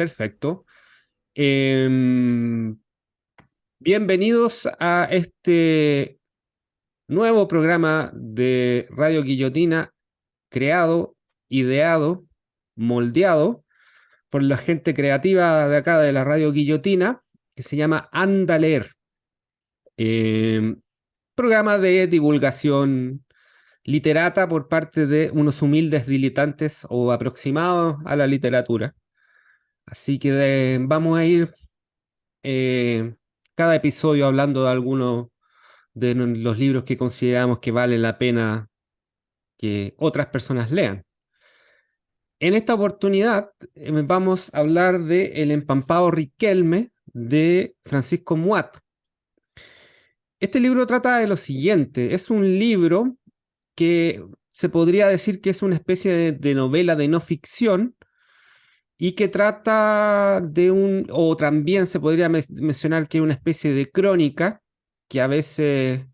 Perfecto. Em, Bienvenidos a este nuevo programa de Radio Guillotina, creado, ideado, moldeado por la gente creativa de acá de la Radio Guillotina, que se llama Anda a Leer. Em, Programa de divulgación literata por parte de unos humildes diletantes o aproximados a la literatura. Así que vamos a ir eh, cada episodio hablando de algunos de los libros que consideramos que vale la pena que otras personas lean. En esta oportunidad vamos a hablar de El empampado Riquelme de Francisco Muat. Este libro trata de lo siguiente, es un libro que se podría decir que es una especie de novela de no ficción y que trata de o también se podría mencionar que es una especie de crónica que a veces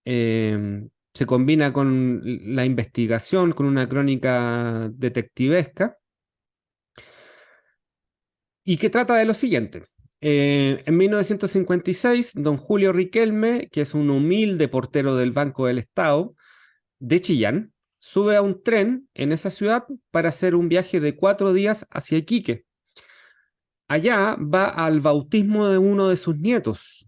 se combina con la investigación, con una crónica detectivesca, y que trata de lo siguiente. En 1956, don Julio Riquelme, que es un humilde portero del Banco del Estado de Chillán, sube a un tren en esa ciudad para hacer un viaje de 4 días hacia Iquique. Allá va al bautismo de uno de sus nietos,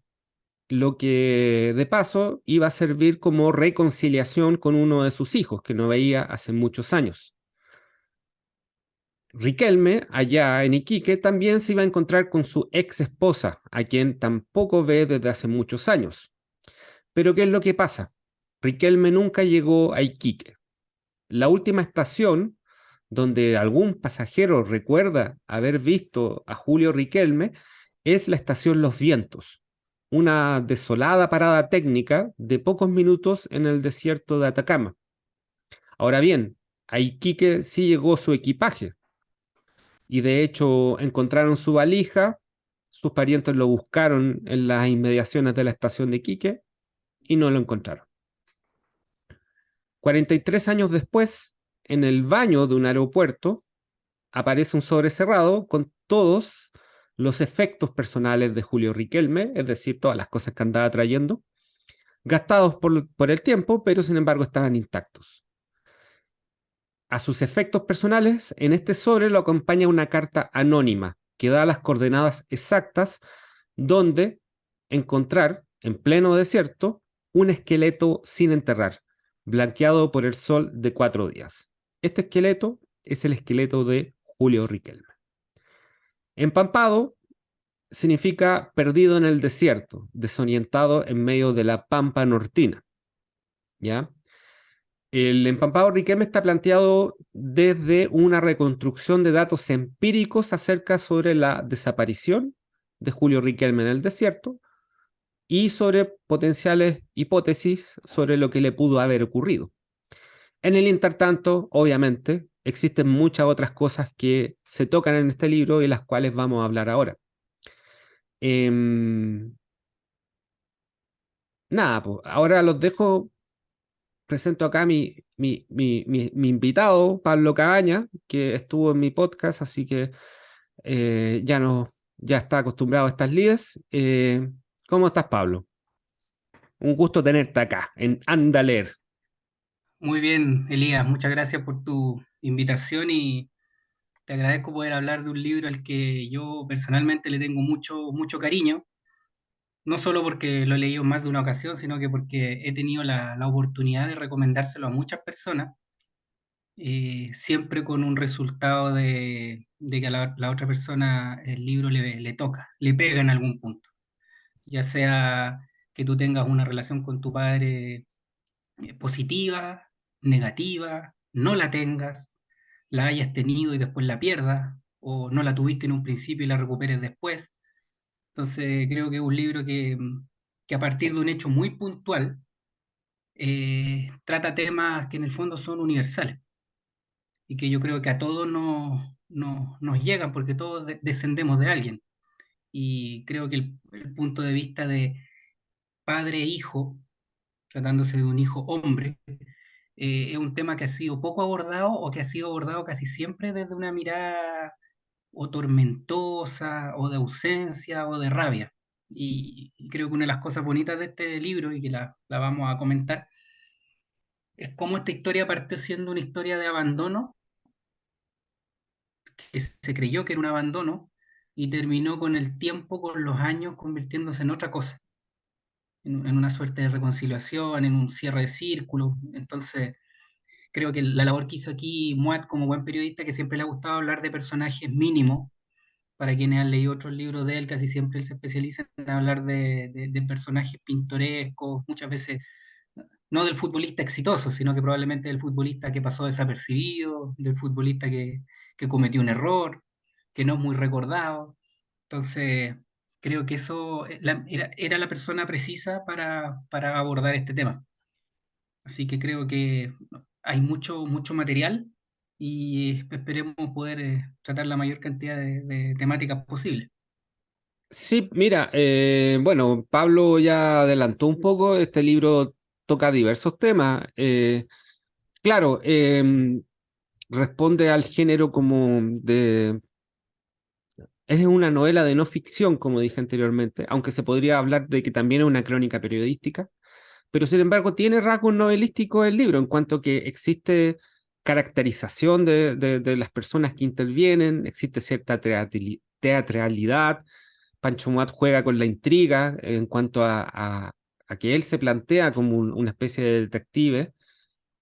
lo que de paso iba a servir como reconciliación con uno de sus hijos que no veía hace muchos años. Riquelme, allá en Iquique, también se iba a encontrar con su ex esposa, a quien tampoco ve desde hace muchos años. Pero ¿qué es lo que pasa? Riquelme nunca llegó a Iquique. La última estación donde algún pasajero recuerda haber visto a Julio Riquelme es la estación Los Vientos, una desolada parada técnica de pocos minutos en el desierto de Atacama. Ahora bien, a Iquique sí llegó su equipaje y de hecho encontraron su valija, sus parientes lo buscaron en las inmediaciones de la estación de Iquique y no lo encontraron. 43 años después, en el baño de un aeropuerto, aparece un sobre cerrado con todos los efectos personales de Julio Riquelme, es decir, todas las cosas que andaba trayendo, gastados por el tiempo, pero sin embargo estaban intactos. A sus efectos personales, en este sobre lo acompaña una carta anónima que da las coordenadas exactas donde encontrar, en pleno desierto, un esqueleto sin enterrar, blanqueado por el sol de 4 días. Este esqueleto es el esqueleto de Julio Riquelme. Empampado significa perdido en el desierto, desorientado en medio de la pampa nortina, ¿ya? El empampado Riquelme está planteado desde una reconstrucción de datos empíricos acerca sobre la desaparición de Julio Riquelme en el desierto y sobre potenciales hipótesis sobre lo que le pudo haber ocurrido. En el intertanto, obviamente, existen muchas otras cosas que se tocan en este libro y las cuales vamos a hablar ahora. Em, Nada, pues ahora los dejo, presento acá mi invitado, Pablo Cabaña, que estuvo en mi podcast, así que ya no, ya está acostumbrado a estas lides. ¿Cómo estás, Pablo? Un gusto tenerte acá, en Andaler. Muy bien, Elías, muchas gracias por tu invitación y te agradezco poder hablar de un libro al que yo personalmente le tengo mucho cariño, no solo porque lo he leído en más de una ocasión, sino que porque he tenido la oportunidad de recomendárselo a muchas personas, siempre con un resultado de que a la otra persona el libro le toca, le pega en algún punto, ya sea que tú tengas una relación con tu padre positiva, negativa, no la tengas, la hayas tenido y después la pierdas, o no la tuviste en un principio y la recuperes después. Entonces creo que es un libro que a partir de un hecho muy puntual trata temas que en el fondo son universales y que yo creo que a todos nos llegan porque todos descendemos de alguien. Y creo que el punto de vista de padre-hijo, tratándose de un hijo hombre, es un tema que ha sido poco abordado o que ha sido abordado casi siempre desde una mirada o tormentosa, o de ausencia, o de rabia. Y creo que una de las cosas bonitas de este libro, y que la vamos a comentar, es cómo esta historia partió siendo una historia de abandono, que se creyó que era un abandono, y terminó con el tiempo, con los años, convirtiéndose en otra cosa, en una suerte de reconciliación, en un cierre de círculo. Entonces, creo que la labor que hizo aquí Moat como buen periodista, que siempre le ha gustado hablar de personajes mínimos, para quienes han leído otros libros de él, casi siempre él se especializa en hablar de personajes pintorescos, muchas veces no del futbolista exitoso, sino que probablemente del futbolista que pasó desapercibido, del futbolista que cometió un error, que no es muy recordado. Entonces, creo que eso era la persona precisa para abordar este tema. Así que creo que hay mucho material y esperemos poder tratar la mayor cantidad de temáticas posible. Sí, mira, bueno, Pablo ya adelantó un poco, este libro toca diversos temas. Claro, responde al género como de... Es una novela de no ficción, como dije anteriormente, aunque se podría hablar de que también es una crónica periodística, pero sin embargo tiene rasgos novelísticos el libro en cuanto que existe caracterización de las personas que intervienen, existe cierta teatralidad. Pancho Muat juega con la intriga en cuanto a que él se plantea como una especie de detective.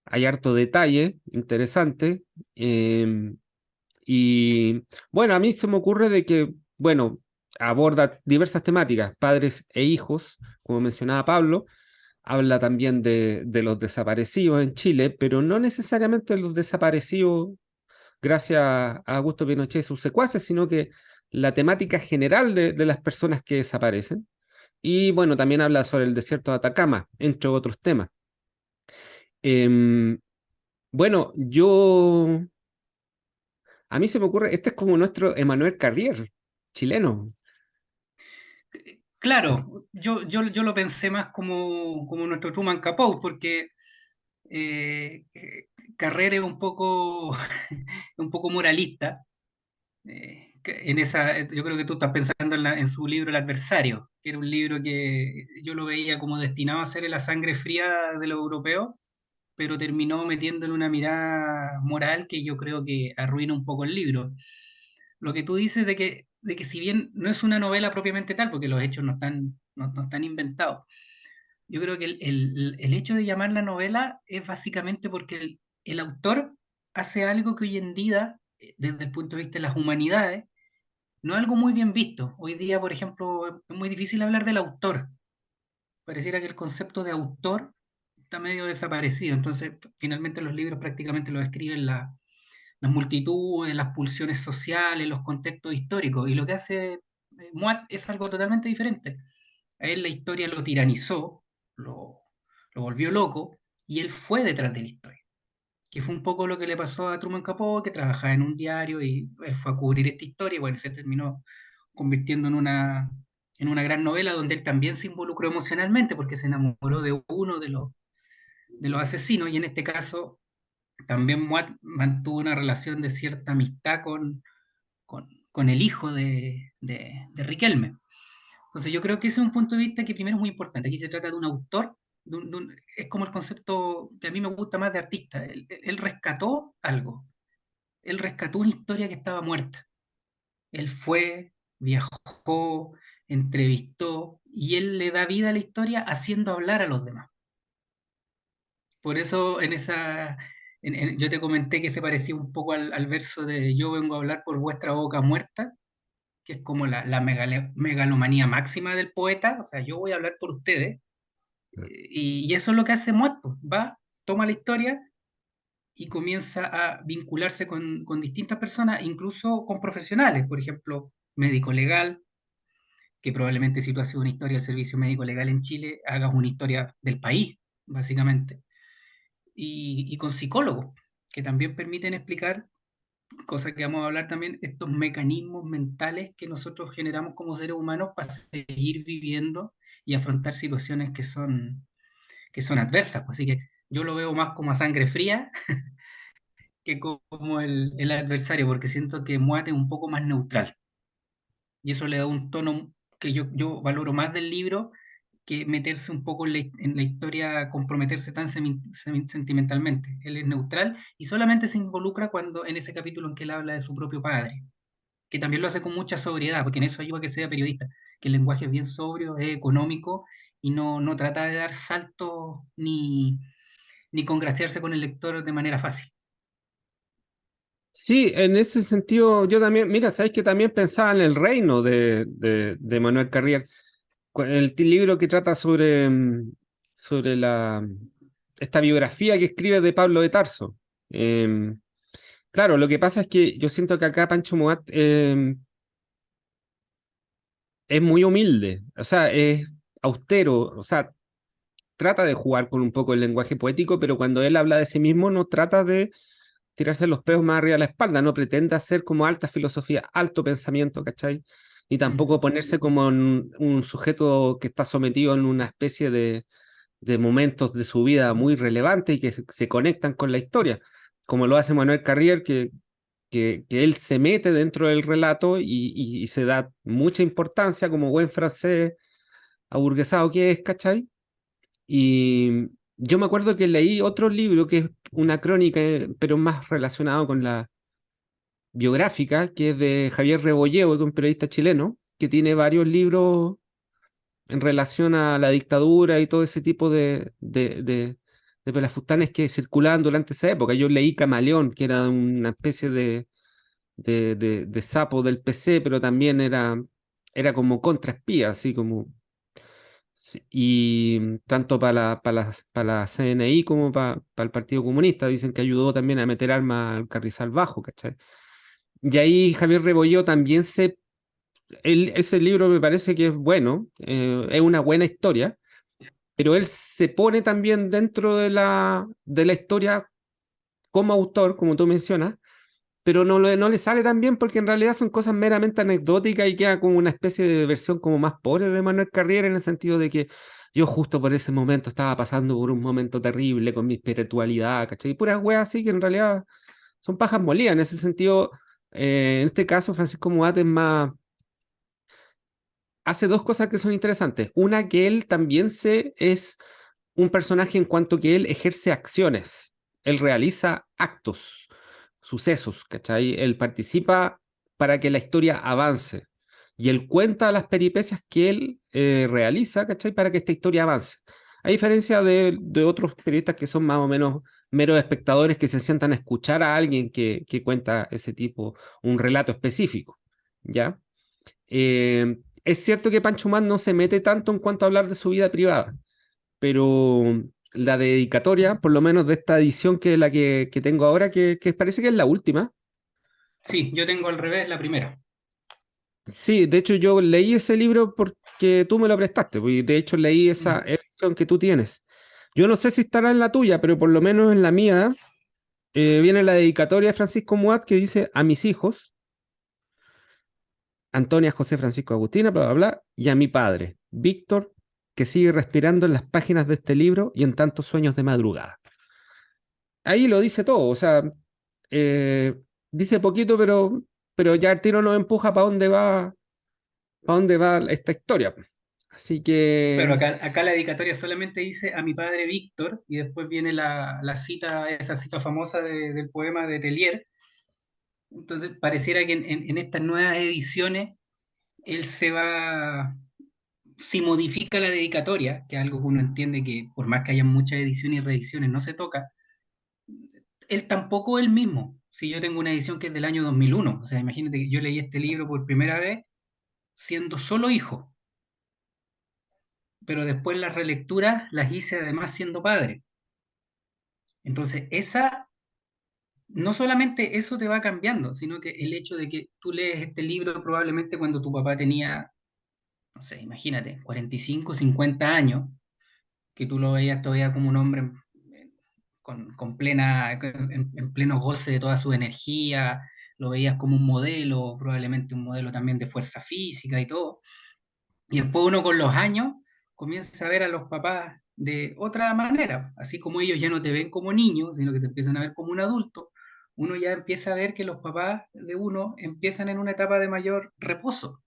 Hay harto detalle interesante. Y bueno, a mí se me ocurre de que, bueno, aborda diversas temáticas, padres e hijos, como mencionaba Pablo. Habla también de los desaparecidos en Chile, pero no necesariamente los desaparecidos gracias a Augusto Pinochet y sus secuaces, sino que la temática general de las personas que desaparecen. Y bueno, también habla sobre el desierto de Atacama, entre otros temas. Em, bueno, a mí se me ocurre, este es como nuestro Emmanuel Carrier, chileno. Claro, yo lo pensé más como nuestro Truman Capote, porque Carrera es un poco, un poco moralista. Yo creo que tú estás pensando en su libro El adversario, que era un libro que yo lo veía como destinado a ser la sangre fría de los europeos, pero terminó metiéndole una mirada moral que yo creo que arruina un poco el libro. Lo que tú dices de que si bien no es una novela propiamente tal, porque los hechos no están inventados, yo creo que el hecho de llamarla novela es básicamente porque el autor hace algo que hoy en día, desde el punto de vista de las humanidades, no es algo muy bien visto. Hoy día, por ejemplo, es muy difícil hablar del autor. Pareciera que el concepto de autor está medio desaparecido. Entonces, finalmente los libros prácticamente los escriben las multitudes, las pulsiones sociales, los contextos históricos. Y lo que hace Moat es algo totalmente diferente. A él la historia lo tiranizó, lo, lo volvió loco, y él fue detrás de la historia. Que fue un poco lo que le pasó a Truman Capote, que trabajaba en un diario y él fue a cubrir esta historia, y bueno, se terminó convirtiendo en una gran novela donde él también se involucró emocionalmente porque se enamoró de uno de los asesinos, y en este caso también Moat mantuvo una relación de cierta amistad con el hijo de Riquelme. Entonces yo creo que ese es un punto de vista que primero es muy importante. Aquí se trata de un autor, es como el concepto que a mí me gusta más de artista. Él rescató algo, él rescató una historia que estaba muerta. Él fue, viajó, entrevistó y él le da vida a la historia haciendo hablar a los demás. Por eso yo te comenté que se parecía un poco al verso de Yo vengo a hablar por vuestra boca muerta, que es como la megalomanía máxima del poeta, o sea, yo voy a hablar por ustedes, y eso es lo que hace Moat, pues. Va, toma la historia y comienza a vincularse con distintas personas, incluso con profesionales, por ejemplo, médico legal, que probablemente si tú haces una historia del servicio médico legal en Chile, hagas una historia del país, básicamente, y con psicólogos, que también permiten explicar, cosa que vamos a hablar también, estos mecanismos mentales que nosotros generamos como seres humanos para seguir viviendo y afrontar situaciones que son adversas. Pues. Así que yo lo veo más como a sangre fría que como el adversario, porque siento que Moat es un poco más neutral y eso le da un tono que yo valoro más del libro que meterse un poco en la historia, comprometerse tan sentimentalmente. Él es neutral y solamente se involucra cuando en ese capítulo en que él habla de su propio padre, que también lo hace con mucha sobriedad, porque en eso ayuda a que sea periodista, que el lenguaje es bien sobrio, es económico y no trata de dar saltos ni congraciarse con el lector de manera fácil. Sí, en ese sentido, yo también, mira, sabes que también pensaba en El Reino de Manuel Carrier, libro que trata sobre, sobre esta biografía que escribe de Pablo de Tarso. Em, claro, lo que pasa es que yo siento que acá Pancho Moat es muy humilde, o sea, es austero, o sea, trata de jugar con un poco el lenguaje poético, pero cuando él habla de sí mismo no trata de tirarse los peos más arriba de la espalda, no pretende hacer como alta filosofía, alto pensamiento, ¿cachai? Ni Mm. tampoco ponerse como un sujeto que está sometido en una especie de momentos de su vida muy relevantes y que se conectan con la historia, como lo hace Manuel Carrier, que él se mete dentro del relato y se da mucha importancia como buen francés aburguesado que es, ¿cachai? Y yo me acuerdo que leí otro libro que es una crónica, pero más relacionado con la biográfica, que es de Javier Rebolledo, que es un periodista chileno, que tiene varios libros en relación a la dictadura y todo ese tipo de pelafustanes que circulaban durante esa época. Yo leí Camaleón, que era una especie de sapo del PC, pero también era como contraespía, así como. Sí, y tanto para la CNI como para el Partido Comunista dicen que ayudó también a meter armas al Carrizal Bajo, ¿cachai? Y ahí Javier Rebolledo también ese libro me parece que es bueno, es una buena historia, pero él se pone también dentro de la historia como autor, como tú mencionas, pero no le sale tan bien porque en realidad son cosas meramente anecdóticas y queda como una especie de versión como más pobre de Manuel Carriera en el sentido de que yo justo por ese momento estaba pasando por un momento terrible con mi espiritualidad, ¿cachai? Y puras weas así que en realidad son pajas molidas. En ese sentido, en este caso, Francisco Muat es más, hace dos cosas que son interesantes. Una, que él también es un personaje en cuanto que él ejerce acciones, él realiza actos, sucesos, ¿cachai? Él participa para que la historia avance y él cuenta las peripecias que él realiza, ¿cachai? Para que esta historia avance. A diferencia de otros periodistas que son más o menos meros espectadores que se sientan a escuchar a alguien que cuenta ese tipo, un relato específico, ¿ya? Es cierto que Pancho Man no se mete tanto en cuanto a hablar de su vida privada, pero la dedicatoria, por lo menos de esta edición que es la que tengo ahora, que parece que es la última. Sí, yo tengo al revés la primera. Sí, de hecho yo leí ese libro porque tú me lo prestaste, pues, y de hecho leí esa Mm. edición que tú tienes. Yo no sé si estará en la tuya, pero por lo menos en la mía viene la dedicatoria de Francisco Muat que dice a mis hijos, Antonia, José, Francisco, Agustina, bla, bla, bla, y a mi padre, Víctor, que sigue respirando en las páginas de este libro y en tantos sueños de madrugada. Ahí lo dice todo, o sea, eh, dice poquito, pero ya el tiro nos empuja para dónde va esta historia. Así Claro, que, acá la dedicatoria solamente dice a mi padre Víctor y después viene la cita, esa cita famosa del poema de Tellier. Entonces pareciera que en estas nuevas ediciones él se va, si modifica la dedicatoria, que es algo que uno entiende que por más que haya muchas ediciones y reediciones no se toca, él tampoco él mismo. Si yo tengo una edición que es del año 2001, o sea, imagínate que yo leí este libro por primera vez siendo solo hijo, pero después las relecturas las hice además siendo padre. Entonces, no solamente eso te va cambiando, sino que el hecho de que tú lees este libro probablemente cuando tu papá tenía, no sé, imagínate, 45, 50 años, que tú lo veías todavía como un hombre en pleno goce de toda su energía, lo veías como un modelo, probablemente un modelo también de fuerza física y todo. Y después uno con los años comienza a ver a los papás de otra manera, así como ellos ya no te ven como niño, sino que te empiezan a ver como un adulto. uno ya empieza a ver que los papás de uno empiezan en una etapa de mayor reposo.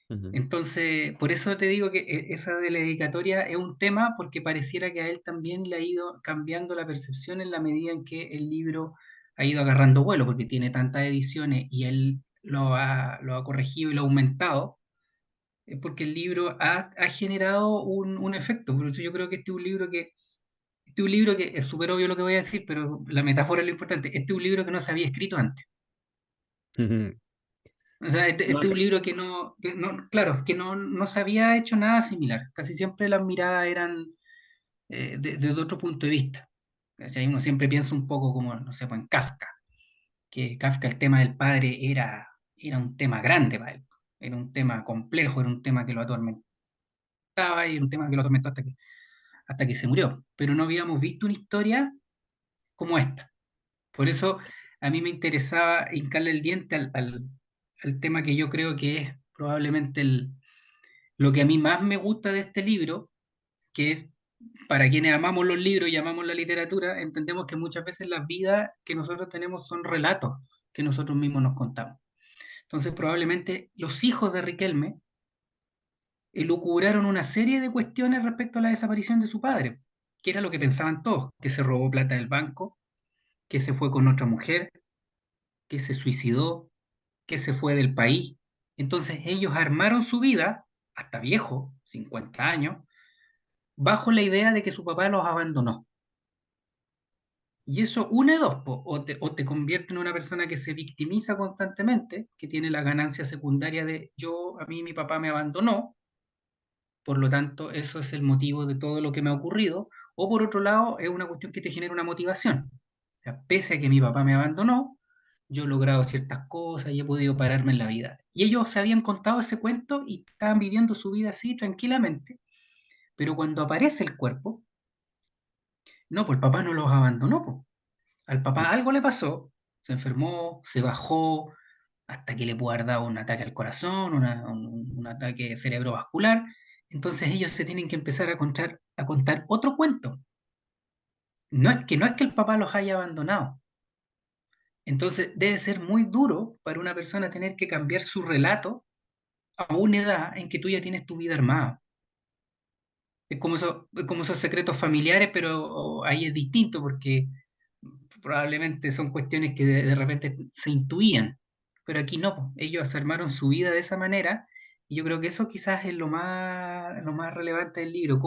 Ujú. Entonces, por eso te digo que esa de la dedicatoria es un tema porque pareciera que a él también le ha ido cambiando la percepción en la medida en que el libro ha ido agarrando vuelo, porque tiene tantas ediciones y él lo ha corregido y lo ha aumentado, es porque el libro ha generado un efecto. Por eso yo creo que este es un libro que es súper obvio lo que voy a decir, pero la metáfora es lo importante. Este es un libro que no se había escrito antes. Ujú. O sea, No, este es un libro claro, que no se había hecho nada similar. Casi siempre las miradas eran desde otro punto de vista. ¿Cachai? Uno siempre piensa un poco como, no sé, pues en Kafka, que Kafka el tema del padre era un tema grande para él. Era un tema complejo, era un tema que lo atormentaba y era un tema que lo atormentó hasta que se murió. Pero no habíamos visto una historia como esta. Por eso a mí me interesaba hincarle el diente al tema que yo creo que es probablemente lo que a mí más me gusta de este libro, que es para quienes amamos los libros y amamos la literatura, entendemos que muchas veces las vidas que nosotros tenemos son relatos que nosotros mismos nos contamos. Entonces probablemente los hijos de Riquelme elucubraron una serie de cuestiones respecto a la desaparición de su padre, que era lo que pensaban todos, que se robó plata del banco, que se fue con otra mujer, que se suicidó, que se fue del país. Entonces ellos armaron su vida, hasta viejo, 50 años, bajo la idea de que su papá los abandonó. Y eso une dos, po, o te convierte en una persona que se victimiza constantemente, que tiene la ganancia secundaria de a mí mi papá me abandonó, por lo tanto eso es el motivo de todo lo que me ha ocurrido, o por otro lado es una cuestión que te genera una motivación. O sea, pese a que mi papá me abandonó, yo he logrado ciertas cosas y he podido pararme en la vida. Y ellos se habían contado ese cuento y estaban viviendo su vida así tranquilamente, pero cuando aparece el cuerpo, no, pues el papá no los abandonó, pues. Al papá algo le pasó, se enfermó, se bajó, hasta que le pudo haber dado un ataque al corazón, un ataque cerebrovascular. Entonces ellos se tienen que empezar a contar otro cuento. No es que el papá los haya abandonado. Entonces debe ser muy duro para una persona tener que cambiar su relato a una edad en que tú ya tienes tu vida armada. Es como esos secretos familiares, pero ahí es distinto porque probablemente son cuestiones que de repente se intuían, pero aquí no, po. Ellos armaron su vida de esa manera y yo creo que eso quizás es lo más relevante del libro,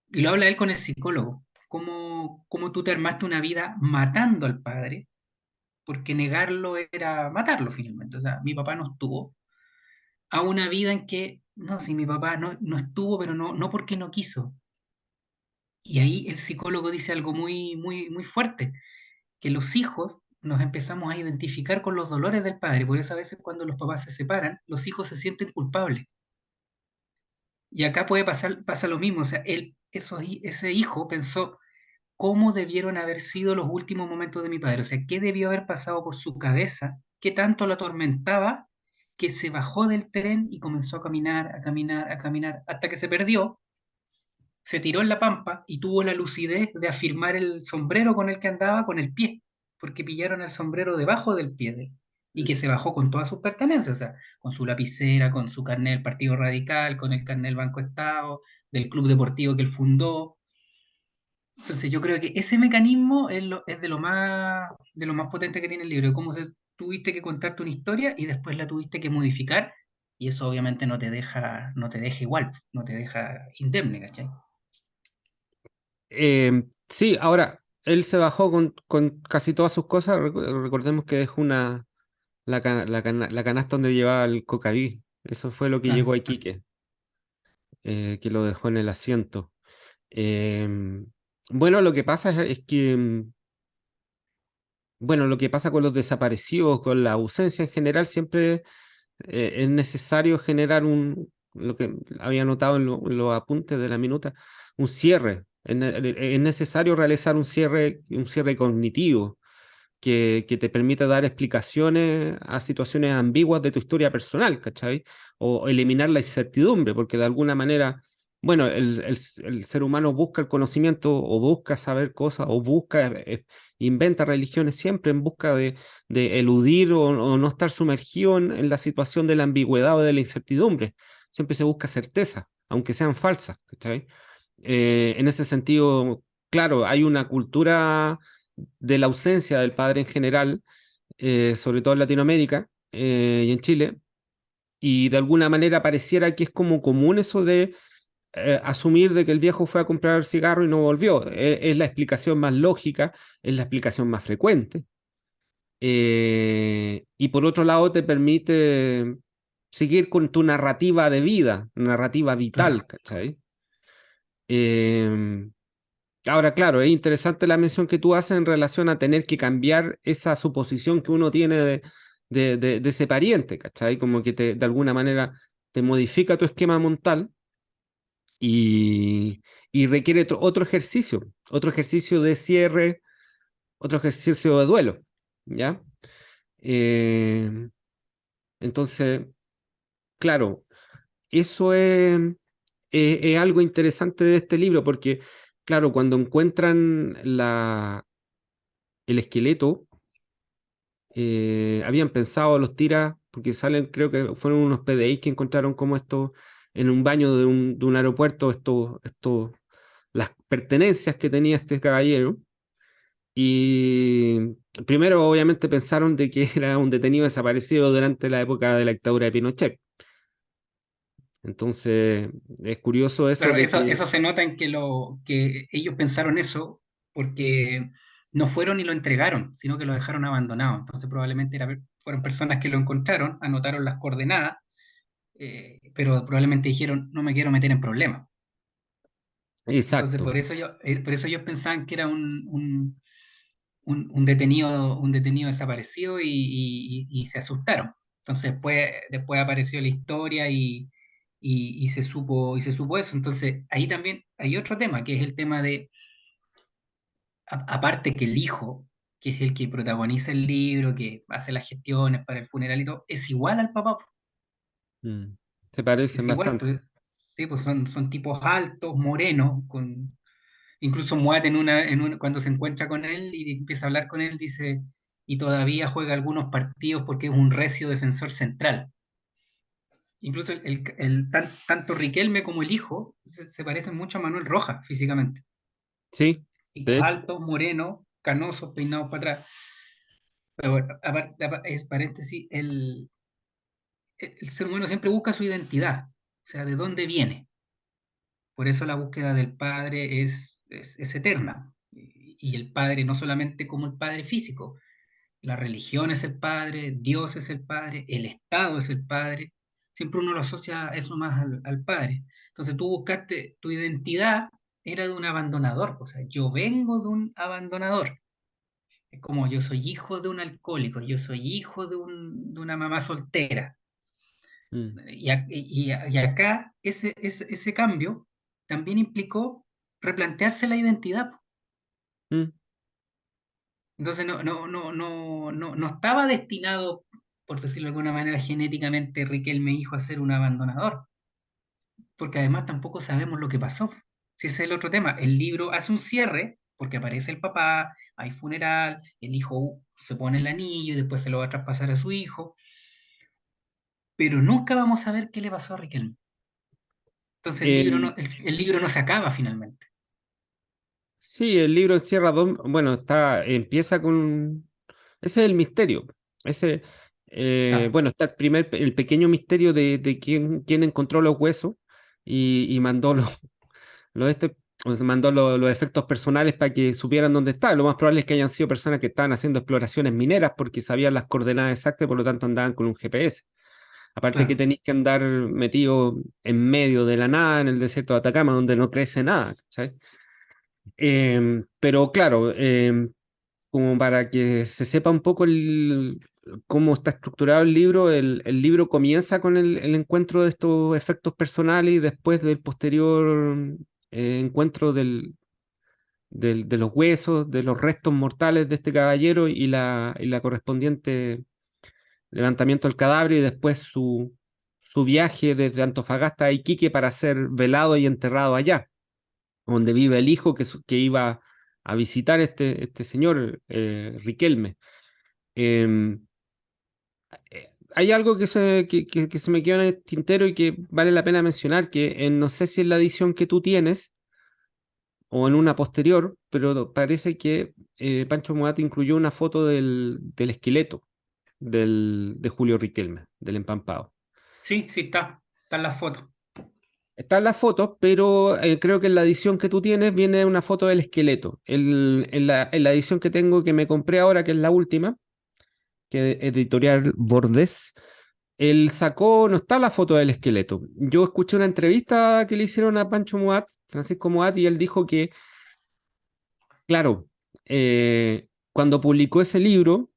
y lo habla él con el psicólogo, cómo tú te armaste una vida matando al padre, porque negarlo era matarlo finalmente. O sea, mi papá no estuvo, a una vida en que, no, si mi papá no estuvo, pero no porque no quiso. Y ahí el psicólogo dice algo muy fuerte, que los hijos nos empezamos a identificar con los dolores del padre. Por eso a veces cuando los papás se separan, los hijos se sienten culpables. Y acá pasa lo mismo. O sea, ese hijo pensó cómo debieron haber sido los últimos momentos de mi padre. O sea, qué debió haber pasado por su cabeza, qué tanto lo atormentaba, que se bajó del tren y comenzó a caminar, a caminar, a caminar, hasta que se perdió, se tiró en la pampa y tuvo la lucidez de afirmar el sombrero con el que andaba con el pie, porque pillaron el sombrero debajo del pie de él, y que se bajó con todas sus pertenencias, o sea, con su lapicera, con su carnet del Partido Radical, con el carnet del Banco Estado, del club deportivo que él fundó. Entonces yo creo que ese mecanismo es de lo más potente que tiene el libro, cómo tuviste que contarte una historia y después la tuviste que modificar, y eso obviamente no te deja igual, no te deja indemne, ¿cachai? sí, ahora, él se bajó con casi todas sus cosas. Recordemos que dejó la canasta donde llevaba el cocaví. Eso fue lo que llegó Claro. a Iquique, que lo dejó en el asiento. Bueno, lo que pasa es que, bueno, lo que pasa con los desaparecidos, con la ausencia en general, siempre es necesario generar lo que había notado en los apuntes de la minuta, un cierre. Es necesario realizar un cierre cognitivo que te permita dar explicaciones a situaciones ambiguas de tu historia personal, ¿cachai? O eliminar la incertidumbre, porque de alguna manera bueno, el ser humano busca el conocimiento o busca saber cosas o busca, inventa religiones siempre en busca de eludir o no estar sumergido en la situación de la ambigüedad o de la incertidumbre. Siempre se busca certeza, aunque sean falsas. ¿Cachai? En ese sentido, claro, hay una cultura de la ausencia del padre en general, sobre todo en Latinoamérica y en Chile, y de alguna manera pareciera que es como común eso de asumir de que el viejo fue a comprar cigarro y no volvió. Es la explicación más lógica, es la explicación más frecuente. Y por otro lado te permite seguir con tu narrativa de vida, narrativa Claro, vital, ¿cachai? Eh, Ahora, claro, es interesante la mención que tú haces en relación a tener que cambiar esa suposición que uno tiene de ese pariente, ¿cachai? Como que de alguna manera te modifica tu esquema mental y, y requiere otro ejercicio de cierre, otro ejercicio de duelo, ¿ya? Eh, entonces, claro, eso es algo interesante de este libro porque, claro, cuando encuentran el esqueleto, habían pensado los tiras, porque salen, creo que fueron unos PDI que encontraron como esto en un baño de un aeropuerto, las pertenencias que tenía este caballero. Y primero, obviamente, pensaron de que era un detenido desaparecido durante la época de la dictadura de Pinochet. Entonces, es curioso eso claro, de que, eso se nota en que ellos pensaron eso porque no fueron y lo entregaron, sino que lo dejaron abandonado. Entonces probablemente fueron personas que lo encontraron, anotaron las coordenadas, pero probablemente dijeron, no me quiero meter en problemas. Entonces exacto. por eso ellos pensaban que era un detenido desaparecido y se asustaron. Entonces después apareció la historia y se supo eso. Entonces ahí también hay otro tema, que es el tema de, aparte que el hijo, que es el que protagoniza el libro, que hace las gestiones para el funeral y todo, es igual al papá, Mm. Se parecen es igual, bastante. pues, sí, pues son tipos altos, morenos, incluso Moat cuando se encuentra con él y empieza a hablar con él, dice, y todavía juega algunos partidos porque es un recio defensor central. Incluso tanto Riquelme como el hijo se parecen mucho a Manuel Rojas físicamente. Sí, de Tipos hecho. altos, morenos, canosos, peinados para atrás. Pero bueno, es paréntesis, el ser humano siempre busca su identidad, o sea, de dónde viene. Por eso la búsqueda del padre es eterna. Y el padre no solamente como el padre físico, la religión es el padre, Dios es el padre, el Estado es el padre. Siempre uno lo asocia eso más al padre. Entonces tú buscaste tu identidad, era de un abandonador, o sea, yo vengo de un abandonador. Es como yo soy hijo de un alcohólico, yo soy hijo de una mamá soltera. Mm, Y acá ese cambio también implicó replantearse la identidad. mm, Entonces no estaba destinado, por decirlo de alguna manera, genéticamente Riquelme hijo a ser un abandonador, porque además tampoco sabemos lo que pasó. Si ese es el otro tema, el libro hace un cierre, porque aparece el papá, hay funeral, el hijo se pone el anillo y después se lo va a traspasar a su hijo, pero nunca vamos a ver qué le pasó a Riquelme. Entonces el- el libro no se acaba finalmente. sí, el libro encierra dos, bueno, empieza con, ese es el misterio. Ese, Claro, bueno, está el pequeño misterio de quién encontró los huesos y mandó o sea, mandó los efectos personales para que supieran dónde está. Lo más probable es que hayan sido personas que estaban haciendo exploraciones mineras porque sabían las coordenadas exactas y por lo tanto andaban con un GPS. Aparte que claro. tenéis que andar metido en medio de la nada en el desierto de Atacama donde no crece nada, ¿cachai? Pero claro, como para que se sepa un poco cómo está estructurado el libro, el libro comienza con el encuentro de estos efectos personales y después del posterior encuentro de los huesos, de los restos mortales de este caballero y la correspondiente levantamiento del cadáver y después su viaje desde Antofagasta a Iquique para ser velado y enterrado allá, donde vive el hijo que iba a visitar este señor, Riquelme. Eh, Hay algo que se me quedó en el tintero y que vale la pena mencionar, que no sé si en la edición que tú tienes o en una posterior, pero parece que Pancho Muat incluyó una foto del esqueleto de Julio Riquelme, del empampado. Sí, sí, están las fotos. Están las fotos, pero creo que en la edición que tú tienes viene una foto del esqueleto. En la edición que tengo, que me compré ahora, que es la última, que es editorial Bordés, él sacó, no está la foto del esqueleto. Yo escuché una entrevista que le hicieron a Pancho Muat, Francisco Muat, y él dijo que, claro, cuando publicó ese libro,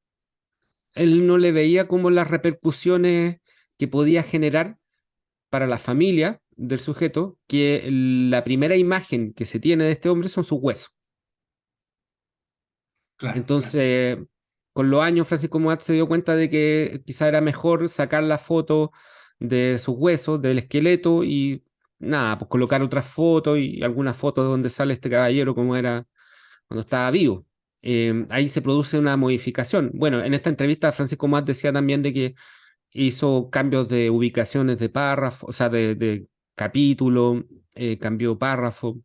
él no le veía como las repercusiones que podía generar para la familia del sujeto, que la primera imagen que se tiene de este hombre son sus huesos. Claro, claro. Entonces, con los años, Francisco Muat se dio cuenta de que quizá era mejor sacar la foto de sus huesos, del esqueleto, y nada, pues colocar otras fotos y algunas fotos donde sale este caballero como era cuando estaba vivo. Ahí se produce una modificación. Bueno, en esta entrevista Francisco Muat decía también de que hizo cambios de ubicaciones de párrafo, o sea, de capítulo, cambió párrafo.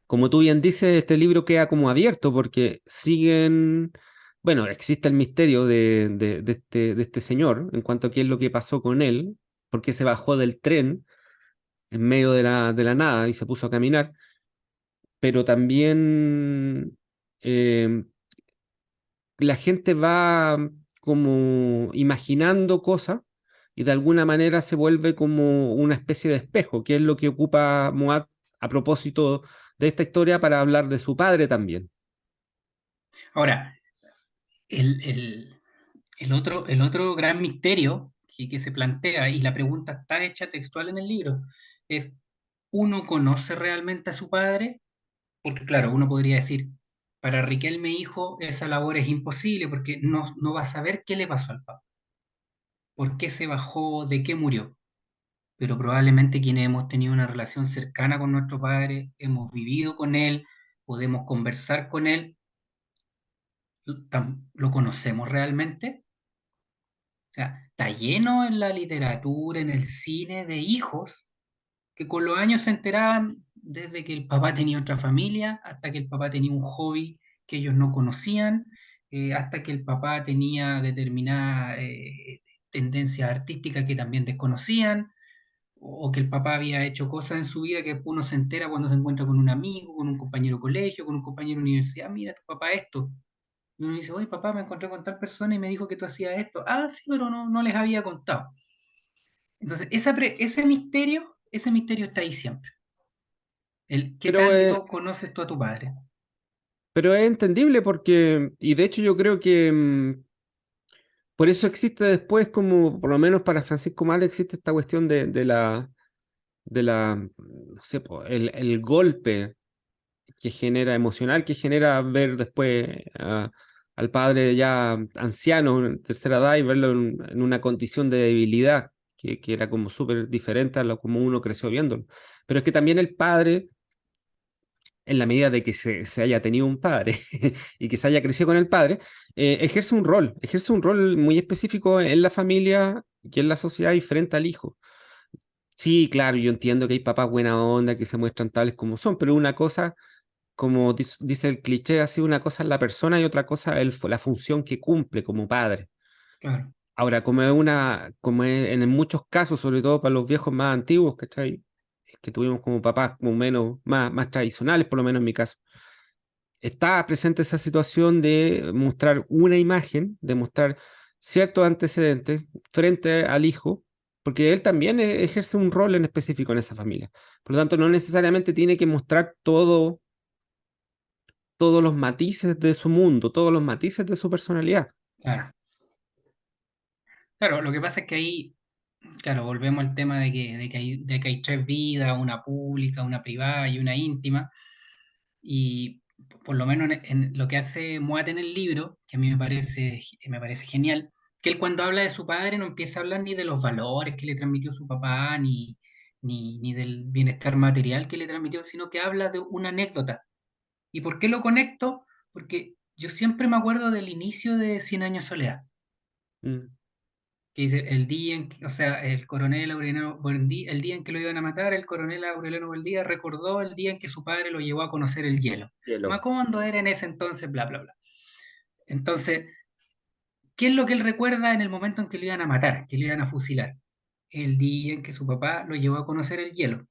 Como tú bien dices, este libro queda como abierto porque siguen, bueno, existe el misterio de este señor en cuanto a qué es lo que pasó con él, porque se bajó del tren en medio de la nada y se puso a caminar, pero también eh, la gente va como imaginando cosas y de alguna manera se vuelve como una especie de espejo, que es lo que ocupa Moab a propósito de esta historia para hablar de su padre también. Ahora, el, el otro gran misterio que se plantea, y la pregunta está hecha textual en el libro, es, ¿uno conoce realmente a su padre? Porque claro, uno podría decir, para Riquelme hijo, esa labor es imposible porque no va a saber qué le pasó al papá, por qué se bajó, de qué murió. Pero probablemente quienes hemos tenido una relación cercana con nuestro padre, hemos vivido con él, podemos conversar con él, ¿lo conocemos realmente? O sea, está lleno en la literatura, en el cine, de hijos que con los años se enteraban desde que el papá tenía otra familia, hasta que el papá tenía un hobby que ellos no conocían, hasta que el papá tenía determinada tendencia artística que también desconocían, o que el papá había hecho cosas en su vida que uno se entera cuando se encuentra con un amigo, con un compañero de colegio, con un compañero de universidad, mira tu papá esto. Y uno dice, oye papá, me encontré con tal persona y me dijo que tú hacías esto. Ah, sí, pero no les había contado. Entonces, ese misterio está ahí siempre. El qué Pero, tanto conoces tú a tu padre. pero es entendible porque, y de hecho yo creo que por eso existe después como, por lo menos para Francisco Mal existe esta cuestión no sé, po, el golpe que genera emocional, que genera ver después al padre ya anciano, en tercera edad, y verlo en una condición de debilidad, que era como súper diferente a lo como uno creció viéndolo. Pero es que también el padre, en la medida de que se haya tenido un padre y que se haya crecido con el padre, ejerce un rol muy específico en la familia y en la sociedad y frente al hijo. Sí, claro, yo entiendo que hay papás buena onda que se muestran tales como son, pero una cosa como dice el cliché, así una cosa es la persona y otra cosa es la función que cumple como padre. Claro, Ahora, como es en muchos casos, sobre todo para los viejos más antiguos, ¿cachai? Que tuvimos como papás como menos, más tradicionales, por lo menos en mi caso, está presente esa situación de mostrar una imagen, de mostrar ciertos antecedentes frente al hijo, porque él también ejerce un rol en específico en esa familia. Por lo tanto, no necesariamente tiene que mostrar todos los matices de su mundo, todos los matices de su personalidad. claro. Claro, lo que pasa es que ahí, claro, volvemos al tema de que hay tres vidas, una pública, una privada y una íntima. Y por lo menos en lo que hace Moat en el libro, que a mí me parece genial, que él cuando habla de su padre no empieza a hablar ni de los valores que le transmitió su papá, ni del bienestar material que le transmitió, sino que habla de una anécdota. ¿Y por qué lo conecto? Porque yo siempre me acuerdo del inicio de Cien años de soledad, Mm, que dice el día en que, o sea, el coronel Aureliano Buendía, el día en que lo iban a matar, el coronel Aureliano Buendía recordó el día en que su padre lo llevó a conocer el hielo. hielo. Macondo era en ese entonces, bla, bla, bla. Entonces, ¿qué es lo que él recuerda en el momento en que lo iban a matar, que lo iban a fusilar? El día en que su papá lo llevó a conocer el hielo.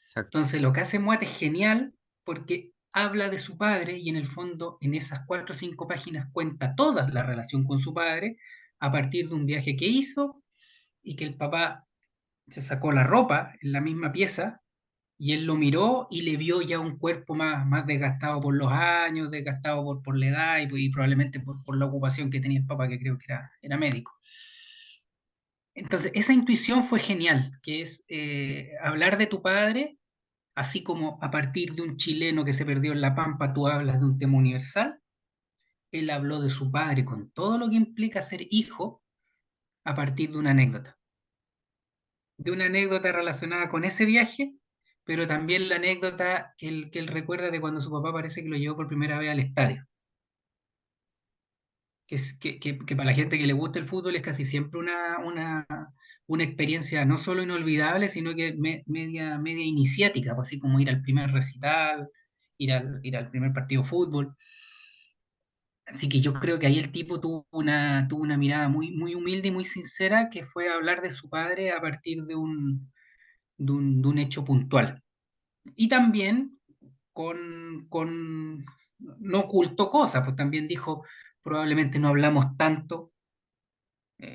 Exacto. Entonces, lo que hace Moat es genial porque habla de su padre y en el fondo, en esas 4 o 5 páginas, cuenta toda la relación con su padre a partir de un viaje que hizo y que el papá se sacó la ropa en la misma pieza y él lo miró y le vio ya un cuerpo más desgastado por los años, desgastado por la edad y probablemente por la ocupación que tenía el papá, que creo que era médico. Entonces, esa intuición fue genial, que es hablar de tu padre, así como a partir de un chileno que se perdió en La Pampa, tú hablas de un tema universal. Él habló de su padre con todo lo que implica ser hijo a partir de una anécdota relacionada con ese viaje, pero también la anécdota que él recuerda de cuando su papá parece que lo llevó por primera vez al estadio. Que para la gente que le gusta el fútbol es casi siempre una experiencia no solo inolvidable, sino que media iniciática, pues así como ir al primer recital, ir al primer partido de fútbol. Así que yo creo que ahí el tipo tuvo una mirada muy humilde y muy sincera, que fue hablar de su padre a partir de un hecho puntual. Y también no ocultó cosas, pues también dijo, probablemente no hablamos tanto,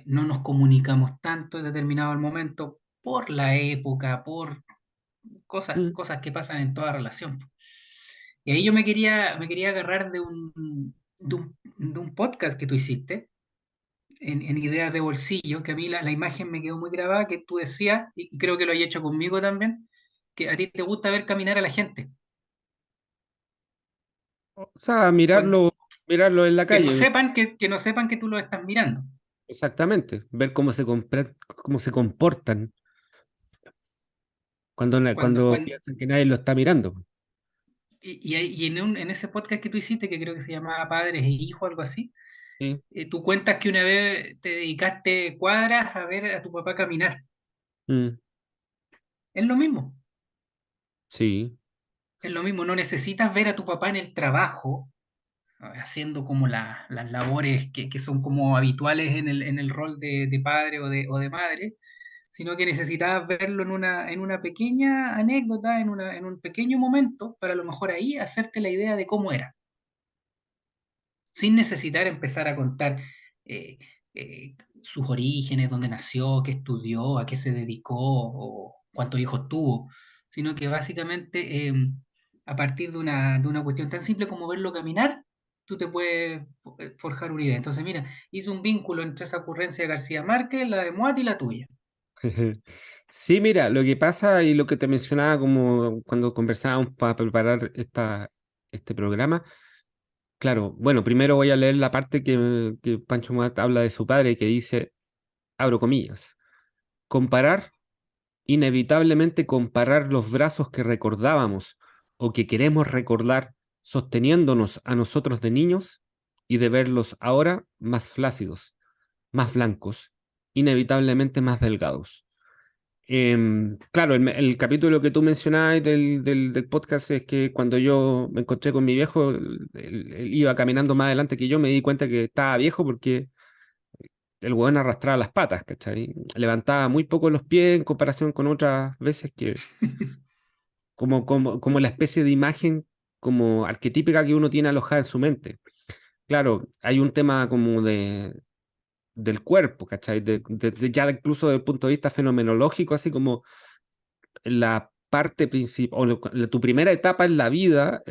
no nos comunicamos tanto en determinado momento por la época, por cosas, Mm. cosas que pasan en toda relación. Y ahí yo me quería agarrar de un podcast que tú hiciste en Ideas de Bolsillo, que a mí la imagen me quedó muy grabada, que tú decías, y creo que lo hay hecho conmigo también, que a ti te gusta ver caminar a la gente. O sea, Cuando- mirarlo en la que no calle, sepan que no sepan que tú lo estás mirando. exactamente. Ver cómo se comportan Cuando, cuando cuando, piensan que nadie lo está mirando. y en ese podcast que tú hiciste, que creo que se llamaba Padres e Hijos, algo así, Sí, tú cuentas que una vez te dedicaste cuadras a ver a tu papá caminar. mm, Es lo mismo, sí. es lo mismo. No necesitas ver a tu papá en el trabajo, haciendo como las labores que son como habituales en el rol de padre o de madre, sino que necesitabas verlo en una pequeña anécdota, en un pequeño momento, para a lo mejor ahí hacerte la idea de cómo era, sin necesitar empezar a contar eh, sus orígenes, dónde nació, qué estudió, a qué se dedicó o cuántos hijos tuvo, sino que básicamente a partir de una cuestión tan simple como verlo caminar, tú te puedes forjar una idea. Entonces, mira, hizo un vínculo entre esa ocurrencia de García Márquez, la de Moat y la tuya. Sí, mira, lo que pasa y lo que te mencionaba como cuando conversábamos para preparar este programa, claro, bueno, primero voy a leer la parte que Pancho Muat habla de su padre, que dice, abro comillas, comparar, inevitablemente comparar los brazos que recordábamos o que queremos recordar sosteniéndonos a nosotros de niños y de verlos ahora más flácidos, más blancos, inevitablemente más delgados. Claro, el capítulo que tú mencionabas del podcast es que cuando yo me encontré con mi viejo, él iba caminando más adelante que yo, me di cuenta que estaba viejo porque el hueón arrastraba las patas, ¿cachai? Levantaba muy poco los pies en comparación con otras veces que, como la especie de imagen como arquetípica que uno tiene alojada en su mente. Claro, hay un tema como del cuerpo, ¿cachai? Ya incluso desde el punto de vista fenomenológico, así como la parte principal, tu primera etapa en la vida,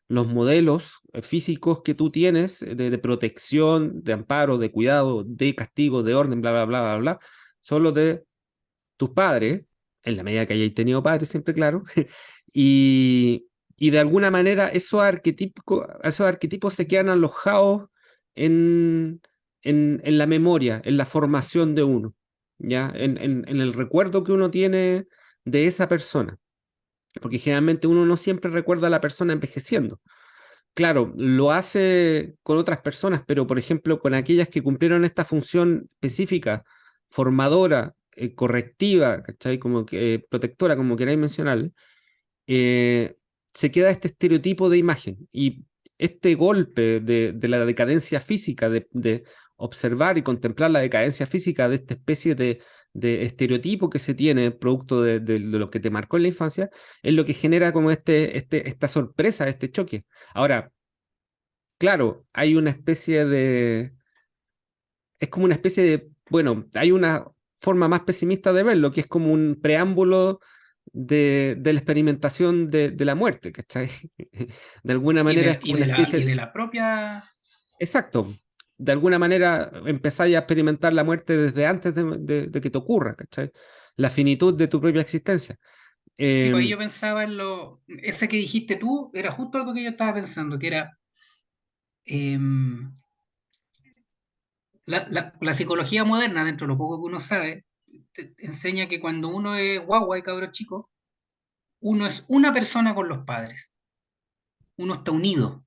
los modelos físicos que tú tienes de protección, de amparo, de cuidado, de castigo, de orden, bla, bla, bla, bla, bla, son los de tus padres, en la medida que hayáis tenido padres, siempre claro, y, y de alguna manera esos arquetipos se quedan alojados en, en la memoria, en la formación de uno, ¿ya? En el recuerdo que uno tiene de esa persona, porque generalmente uno no siempre recuerda a la persona envejeciendo. Claro, lo hace con otras personas, pero por ejemplo con aquellas que cumplieron esta función específica, formadora, correctiva, ¿cachai? Como que, protectora, como queráis mencionarle, eh, se queda este estereotipo de imagen y este golpe de la decadencia física, de observar y contemplar la decadencia física de esta especie de estereotipo que se tiene producto de lo que te marcó en la infancia, es lo que genera como esta sorpresa, este choque. Ahora, claro, hay una especie de, es como una especie de, bueno, hay una forma más pesimista de verlo, que es como un preámbulo de la experimentación de la muerte, ¿cachai? De alguna manera es como una Y especie, de la propia, exacto, de alguna manera empezáis a experimentar la muerte desde antes de que te ocurra, ¿cachai? La finitud de tu propia existencia. sí, pues ahí Eh, yo pensaba en ese que dijiste tú, era justo algo que yo estaba pensando, que era em, la psicología moderna, dentro de lo poco que uno sabe, te enseña que cuando uno es guagua y cabro chico, uno es una persona con los padres, uno está unido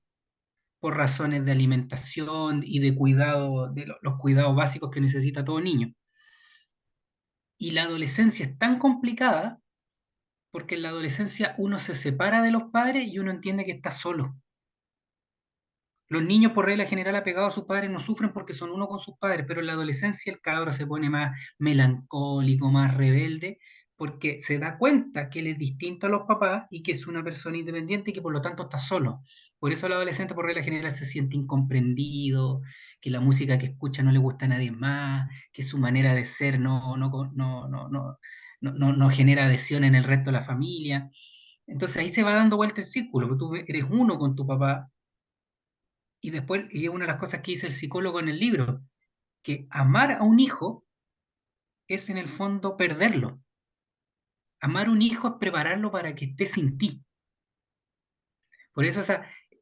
por razones de alimentación y de cuidado, de los cuidados básicos que necesita todo niño. Y la adolescencia es tan complicada porque en la adolescencia uno se separa de los padres y uno entiende que está solo. Los niños, por regla general, apegados a sus padres, no sufren porque son uno con sus padres, pero en la adolescencia el cabro se pone más melancólico, más rebelde, porque se da cuenta que él es distinto a los papás y que es una persona independiente y que por lo tanto está solo. Por eso el adolescente, por regla general, se siente incomprendido, que la música que escucha no le gusta a nadie más, que su manera de ser no genera adhesión en el resto de la familia. Entonces ahí se va dando vuelta el círculo, porque tú eres uno con tu papá y después, y es una de las cosas que dice el psicólogo en el libro, que amar a un hijo es en el fondo perderlo. Amar a un hijo es prepararlo para que esté sin ti. Por eso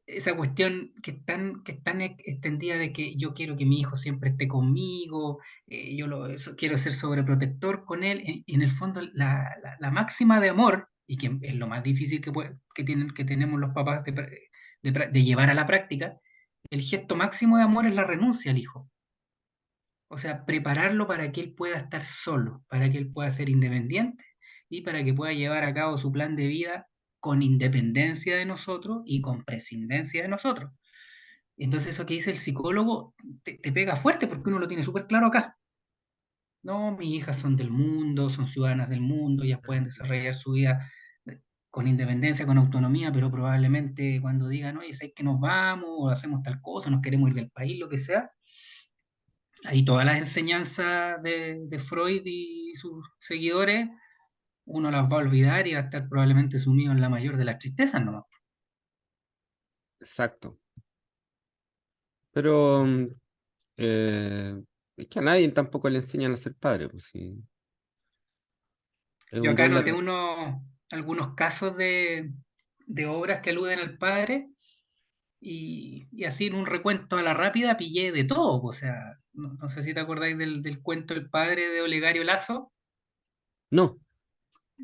esa cuestión que es tan extendida de que yo quiero que mi hijo siempre esté conmigo, quiero ser sobreprotector con él, en el fondo la máxima de amor, y que es lo más difícil que tenemos los papás de llevar a la práctica, el gesto máximo de amor es la renuncia al hijo. O sea, prepararlo para que él pueda estar solo, para que él pueda ser independiente y para que pueda llevar a cabo su plan de vida con independencia de nosotros y con prescindencia de nosotros. Entonces eso que dice el psicólogo te pega fuerte porque uno lo tiene súper claro acá. No, mis hijas son del mundo, son ciudadanas del mundo, ellas pueden desarrollar su vida con independencia, con autonomía, pero probablemente cuando digan, oye, ¿sabes que nos vamos o hacemos tal cosa, nos queremos ir del país, lo que sea? Ahí todas las enseñanzas de Freud y sus seguidores, uno las va a olvidar y va a estar probablemente sumido en la mayor de las tristezas nomás. exacto. Pero es que a nadie tampoco le enseñan a ser padre, pues sí. Es Yo un acá don anoté algunos casos de obras que aluden al padre y así en un recuento a la rápida pillé de todo. O sea, no sé si te acordáis del cuento El padre de Olegario Lazo, No,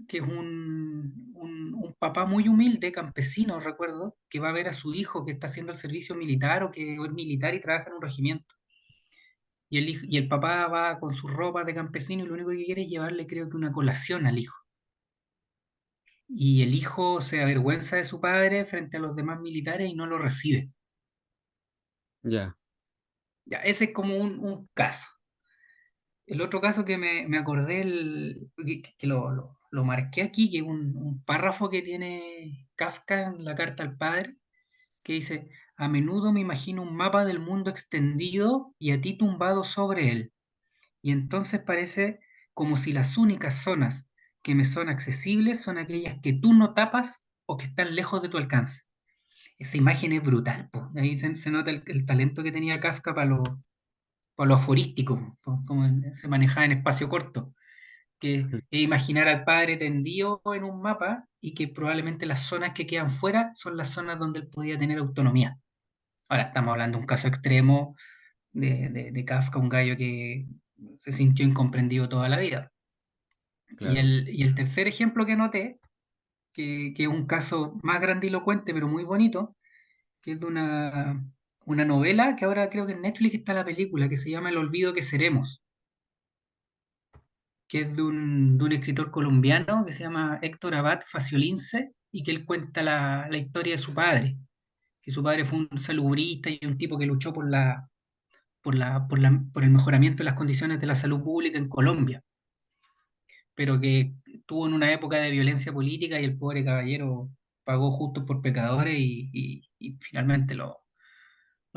que es un papá muy humilde, campesino, recuerdo, que va a ver a su hijo que está haciendo el servicio militar o que es militar y trabaja en un regimiento. Y el papá va con su ropa de campesino y lo único que quiere es llevarle, creo que una colación al hijo. Y el hijo se avergüenza de su padre frente a los demás militares y no lo recibe. ya, Ya, ese es como un caso. El otro caso que me acordé, que lo marqué aquí, que es un párrafo que tiene Kafka en la carta al padre, que dice, a menudo me imagino un mapa del mundo extendido y a ti tumbado sobre él, y entonces parece como si las únicas zonas que me son accesibles son aquellas que tú no tapas o que están lejos de tu alcance. Esa imagen es brutal, po. Ahí se nota el talento que tenía Kafka para lo aforístico, po, como se manejaba en espacio corto, que es imaginar al padre tendido en un mapa y que probablemente las zonas que quedan fuera son las zonas donde él podía tener autonomía. Ahora estamos hablando de un caso extremo de Kafka, un gallo que se sintió incomprendido toda la vida. claro. Y el tercer ejemplo que noté, que es un caso más grandilocuente, pero muy bonito, que es de una novela que ahora creo que en Netflix está la película, que se llama El olvido que seremos, que es de un escritor colombiano que se llama Héctor Abad Faciolince y que él cuenta la historia de su padre, que su padre fue un salubrista y un tipo que luchó por el mejoramiento de las condiciones de la salud pública en Colombia, pero que tuvo en una época de violencia política y el pobre caballero pagó justo por pecadores y finalmente lo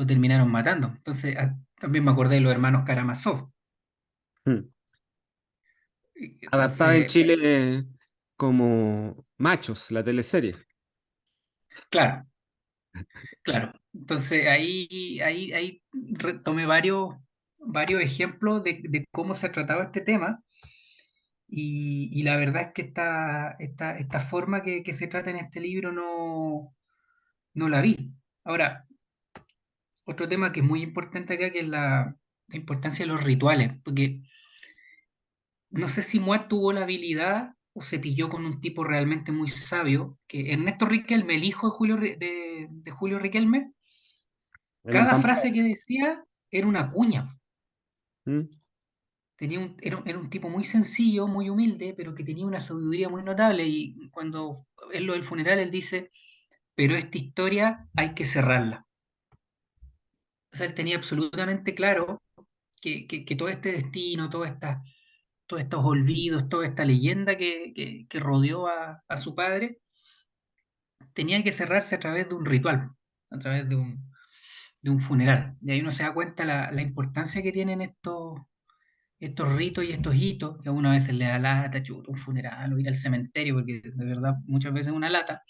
terminaron matando. Entonces, también me acordé de los hermanos Karamazov. Mm. Adaptada en Entonces, Chile como Machos, la teleserie. claro, claro. Entonces, ahí tomé varios ejemplos de cómo se trataba este tema y la verdad es que esta forma que se trata en este libro no la vi. Ahora, otro tema que es muy importante acá, que es la importancia de los rituales, porque no sé si Moat tuvo la habilidad o se pilló con un tipo realmente muy sabio, que Ernesto Riquelme, el hijo de Julio Riquelme, El cada empampado. frase que decía era una cuña. Mm. Era un tipo muy sencillo, muy humilde, pero que tenía una sabiduría muy notable. Y cuando en lo del funeral, él dice, pero esta historia hay que cerrarla. O sea, él tenía absolutamente claro que todo este destino, todos estos olvidos, toda esta leyenda que rodeó a su padre, tenía que cerrarse a través de un ritual, a través de un funeral. Y ahí uno se da cuenta la importancia que tienen estos ritos y estos hitos, que a uno a veces le da lata, chuta, un funeral o ir al cementerio, porque de verdad muchas veces es una lata,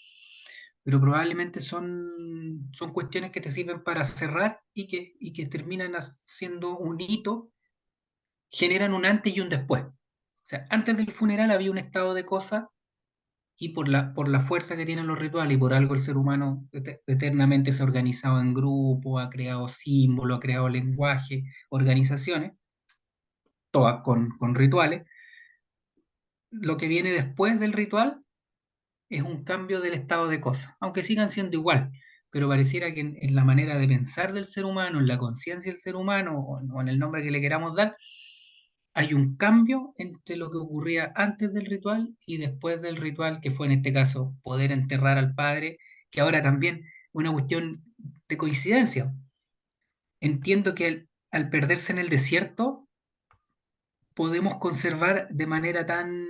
pero probablemente son cuestiones que te sirven para cerrar y que terminan siendo un hito, generan un antes y un después. O sea, antes del funeral había un estado de cosas y por la fuerza que tienen los rituales y por algo el ser humano eternamente se ha organizado en grupo, ha creado símbolos, ha creado lenguaje, organizaciones, todas con rituales. Lo que viene después del ritual es un cambio del estado de cosas, aunque sigan siendo igual, pero pareciera que en la manera de pensar del ser humano, en la conciencia del ser humano o en el nombre que le queramos dar, hay un cambio entre lo que ocurría antes del ritual y después del ritual, que fue en este caso poder enterrar al padre, que ahora también una cuestión de coincidencia. Entiendo que al perderse en el desierto podemos conservar de manera tan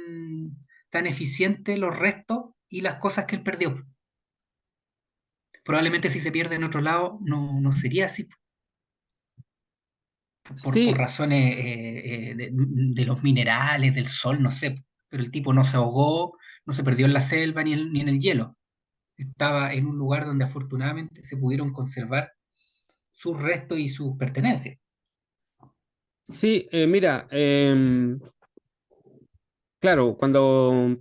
eficiente los restos y las cosas que él perdió. Probablemente si se pierde en otro lado no sería así, por Sí, razones de los minerales, del sol, no sé, pero el tipo no se ahogó, no se perdió en la selva ni en el hielo. Estaba en un lugar donde afortunadamente se pudieron conservar sus restos y sus pertenencias. sí, mira, claro, cuando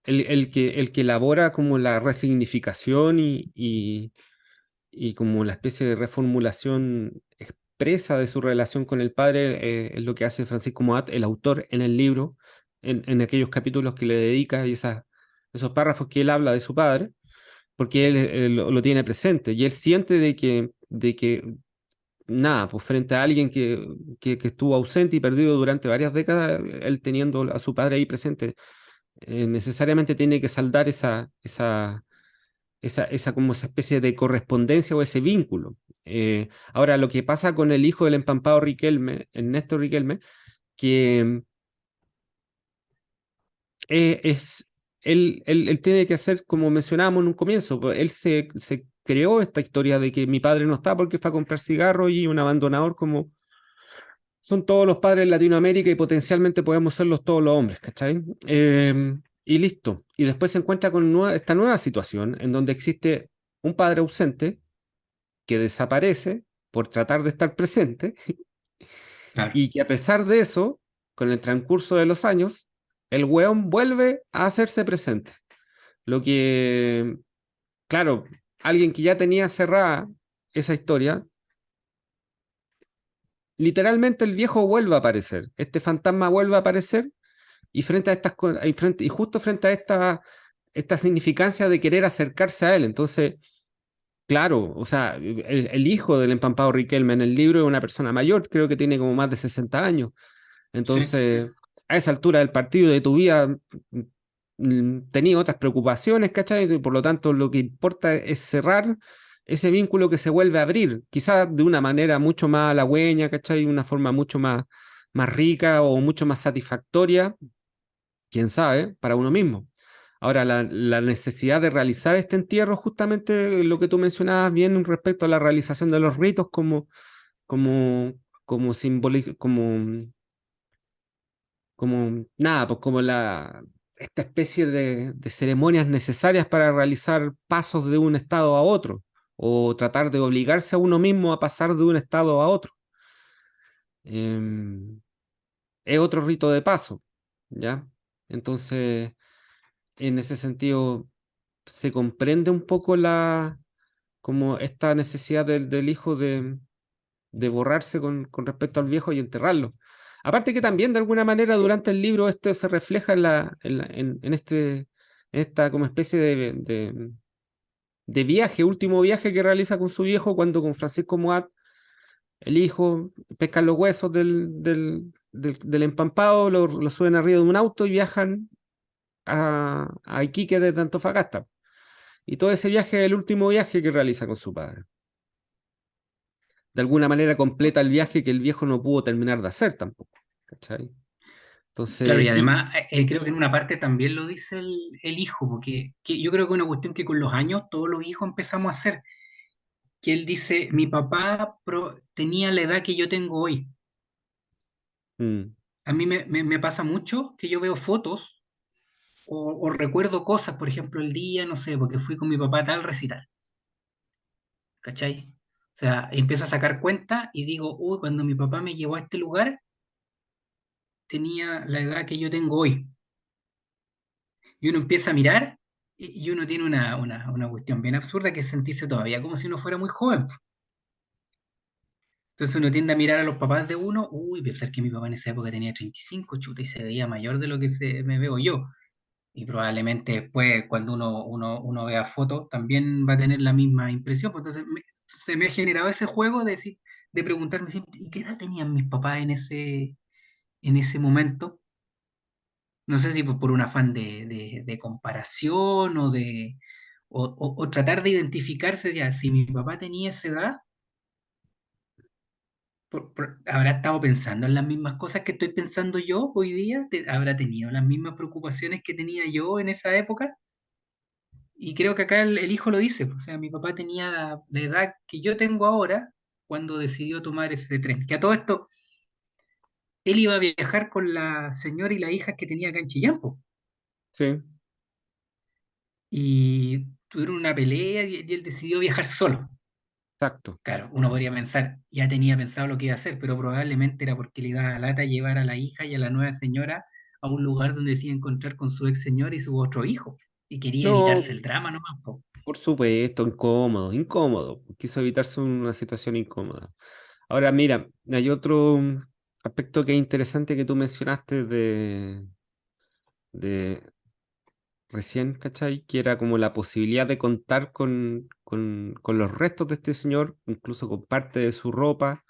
el que elabora como la resignificación y como la especie de reformulación expresa de su relación con el padre, es lo que hace Francisco Moat, el autor, en el libro, en aquellos capítulos que le dedica y esos párrafos que él habla de su padre, porque él lo tiene presente y él siente de que nada, pues frente a alguien que estuvo ausente y perdido durante varias décadas, él teniendo a su padre ahí presente, necesariamente tiene que saldar esa como esa especie de correspondencia o ese vínculo. Ahora, lo que pasa con el hijo del empampado Riquelme, Ernesto Riquelme, que es, él tiene que hacer, como mencionábamos en un comienzo, pues, él se creó esta historia de que mi padre no está porque fue a comprar cigarros y un abandonador como son todos los padres en Latinoamérica y potencialmente podemos serlos todos los hombres, ¿cachai? Y listo. Y después se encuentra con esta nueva situación en donde existe un padre ausente que desaparece por tratar de estar presente Claro. y que a pesar de eso, con el transcurso de los años, el weón vuelve a hacerse presente. Lo que, claro, alguien que ya tenía cerrada esa historia, literalmente el viejo vuelve a aparecer, este fantasma vuelve a aparecer y frente a y justo frente a esta significancia de querer acercarse a él. Entonces, claro, o sea, el hijo del empampado Riquelme en el libro es una persona mayor, creo que tiene como más de 60 años. Sí, Entonces, a esa altura del partido de tu vida, tenía otras preocupaciones, ¿cachai? Y por lo tanto, lo que importa es cerrar ese vínculo que se vuelve a abrir, quizás de una manera mucho más halagüeña, ¿cachai? Una forma mucho más rica o mucho más satisfactoria, quién sabe, para uno mismo. Ahora, la necesidad de realizar este entierro, justamente lo que tú mencionabas bien respecto a la realización de los ritos como, como como nada, pues como esta especie de ceremonias necesarias para realizar pasos de un estado a otro, o tratar de obligarse a uno mismo a pasar de un estado a otro. Em, es otro rito de paso, ¿ya? Entonces, en ese sentido, se comprende un poco como esta necesidad del hijo de borrarse con respecto al viejo y enterrarlo. Aparte que también de alguna manera durante el libro esto se refleja en esta como especie de viaje, último viaje que realiza con su viejo cuando con Francisco Moat, el hijo, pescan los huesos del empampado, lo suben arriba de un auto y viajan a Iquique desde Antofagasta. Y todo ese viaje es el último viaje que realiza con su padre. De alguna manera completa el viaje que el viejo no pudo terminar de hacer tampoco. ¿Cachai? claro, y Entonces, además creo que en una parte también lo dice el hijo, porque yo creo que es una cuestión que con los años todos los hijos empezamos a hacer, que él dice, mi papá tenía la edad que yo tengo hoy. mm, A mí me pasa mucho que yo veo fotos o recuerdo cosas, por ejemplo, el día, no sé, porque fui con mi papá a tal recital, ¿cachai? O sea, empiezo a sacar cuenta y digo, uy, cuando mi papá me llevó a este lugar, tenía la edad que yo tengo hoy. Y uno empieza a mirar y uno tiene una cuestión bien absurda que es sentirse todavía como si uno fuera muy joven. Entonces uno tiende a mirar a los papás de uno, uy, pensar que mi papá en esa época tenía 35 chuta, y se veía mayor de lo que me veo yo. Y probablemente después, cuando uno vea fotos, también va a tener la misma impresión. Pues entonces se me ha generado ese juego de, decir, de preguntarme siempre, ¿y qué edad tenían mis papás en ese momento? No sé si por un afán de comparación o tratar de identificarse ya, si mi papá tenía esa edad, habrá estado pensando en las mismas cosas que estoy pensando yo hoy día, habrá tenido las mismas preocupaciones que tenía yo en esa época. Y creo que acá el hijo lo dice, o sea, mi papá tenía la edad que yo tengo ahora cuando decidió tomar ese tren. Que a todo esto, él iba a viajar con la señora y la hija que tenía acá en Chillán, po. sí, Y tuvieron una pelea y él decidió viajar solo. exacto. Claro, uno podría pensar, ya tenía pensado lo que iba a hacer, pero probablemente era porque le daba lata llevar a la hija y a la nueva señora a un lugar donde se iba a encontrar con su ex señor y su otro hijo. Y quería No, evitarse el drama nomás, po. por supuesto, incómodo, incómodo. Quiso evitarse una situación incómoda. Ahora, mira, hay otro aspecto que es interesante que tú mencionaste de recién, ¿cachai? Que era como la posibilidad de contar con los restos de este señor, incluso con parte de su ropa,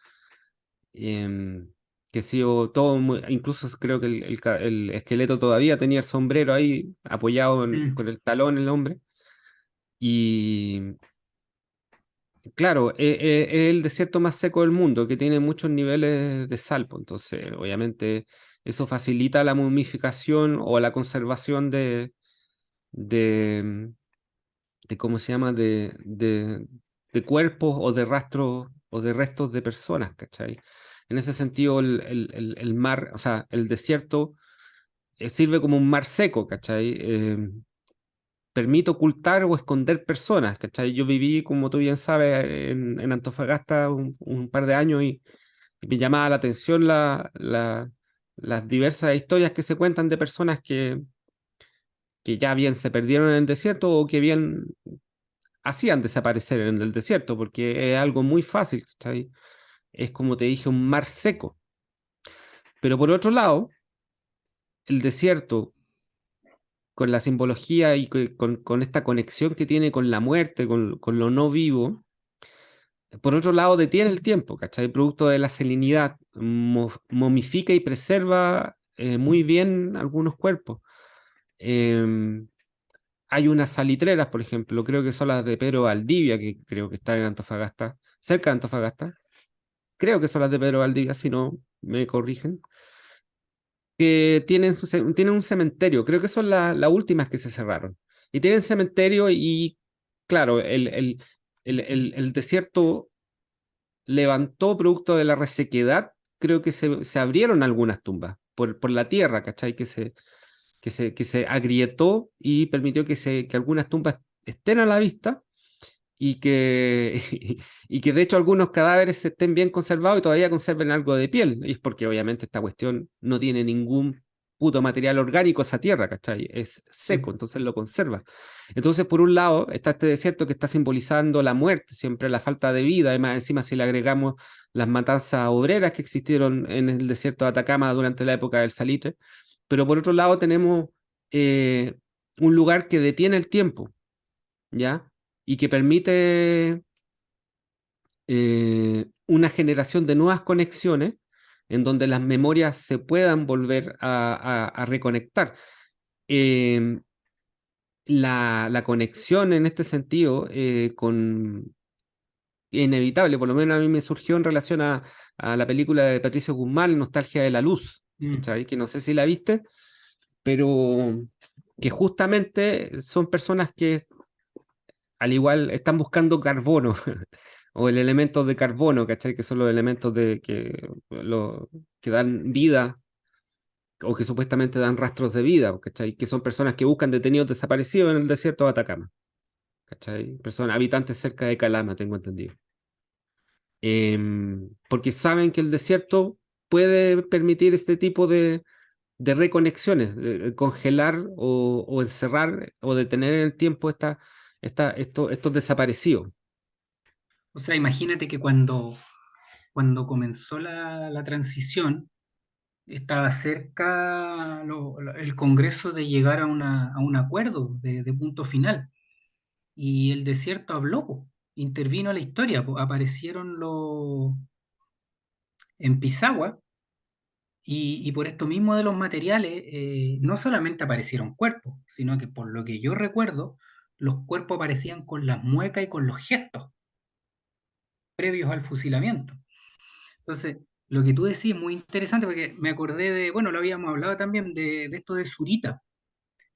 em, que ha sido todo, incluso creo que el esqueleto todavía tenía el sombrero ahí apoyado Mm, con el talón el hombre. Y claro, es el desierto más seco del mundo, que tiene muchos niveles de sal, pues. Entonces, obviamente, eso facilita la momificación o la conservación de, ¿cómo se llama? De cuerpos o de rastros o de restos de personas, ¿cachai? En ese sentido, el mar, o sea, el desierto sirve como un mar seco, ¿cachai? Permite ocultar o esconder personas, ¿cachai? Yo viví, como tú bien sabes, en Antofagasta un par de años y me llamaba la atención las diversas historias que se cuentan de personas que ya bien se perdieron en el desierto o que bien hacían desaparecer en el desierto, porque es algo muy fácil, ¿cachai? es como te dije, un mar seco. Pero por otro lado, el desierto, con la simbología y con esta conexión que tiene con la muerte, con lo no vivo, por otro lado detiene el tiempo, ¿cachai? Producto de la salinidad, momifica y preserva muy bien algunos cuerpos. Em, Hay unas salitreras, por ejemplo, creo que son las de Pedro Valdivia, que creo que están en Antofagasta, cerca de Antofagasta. Creo que son las de Pedro Valdivia, si no me corrigen, que tienen un cementerio, creo que son las últimas que se cerraron. Y tienen cementerio y, claro, el desierto levantó producto de la resequedad, creo que se abrieron algunas tumbas por la tierra, ¿cachai? Que se agrietó y permitió que algunas tumbas estén a la vista y que, y que de hecho algunos cadáveres estén bien conservados y todavía conserven algo de piel. Y es porque obviamente esta cuestión no tiene ningún puto material orgánico esa tierra, ¿cachai? Es seco, Sí. entonces lo conserva. Entonces, por un lado, está este desierto que está simbolizando la muerte, siempre la falta de vida, además encima si le agregamos las matanzas obreras que existieron en el desierto de Atacama durante la época del salitre, pero por otro lado tenemos eh, un lugar que detiene el tiempo, ¿ya? Y que permite una generación de nuevas conexiones en donde las memorias se puedan volver a reconectar. Eh, la conexión en este sentido inevitable, por lo menos a mí me surgió en relación a la película de Patricio Guzmán, Nostalgia de la Luz, Mm. ¿cachai? Que no sé si la viste, pero que justamente son personas que al igual están buscando carbono o el elemento de carbono, ¿cachai? Que son los elementos que dan vida o que supuestamente dan rastros de vida, ¿cachai? Que son personas que buscan detenidos desaparecidos en el desierto de Atacama, ¿cachai? Personas, habitantes cerca de Calama, tengo entendido. Porque saben que el desierto puede permitir este tipo de reconexiones, de congelar o encerrar o detener en el tiempo estos desaparecidos. O sea, imagínate que cuando comenzó la transición, estaba cerca el Congreso de llegar a un acuerdo de punto final. Y el desierto habló, po, intervino a la historia, po, aparecieron en Pisagua y por esto mismo de los materiales, no solamente aparecieron cuerpos, sino que por lo que yo recuerdo, los cuerpos aparecían con las muecas y con los gestos previos al fusilamiento. Entonces, lo que tú decís es muy interesante porque me acordé de, bueno, lo habíamos hablado también de esto de Zurita,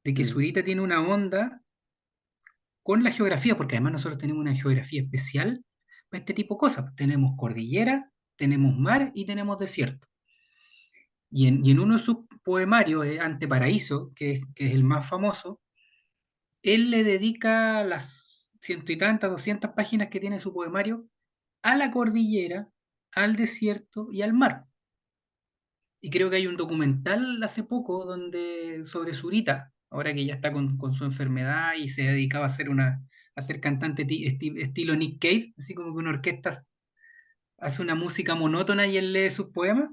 de que Mm, Zurita tiene una onda con la geografía, porque además nosotros tenemos una geografía especial para este tipo de cosas. Tenemos cordillera, tenemos mar y tenemos desierto. Y en uno de sus poemarios, Anteparaíso, que es el más famoso, él le dedica las ciento y tantas, 200 páginas que tiene su poemario a la cordillera, al desierto y al mar. Y creo que hay un documental hace poco sobre Zurita, ahora que ya está con su enfermedad y se dedicaba a ser cantante estilo Nick Cave, así como que una orquesta hace una música monótona y él lee sus poemas.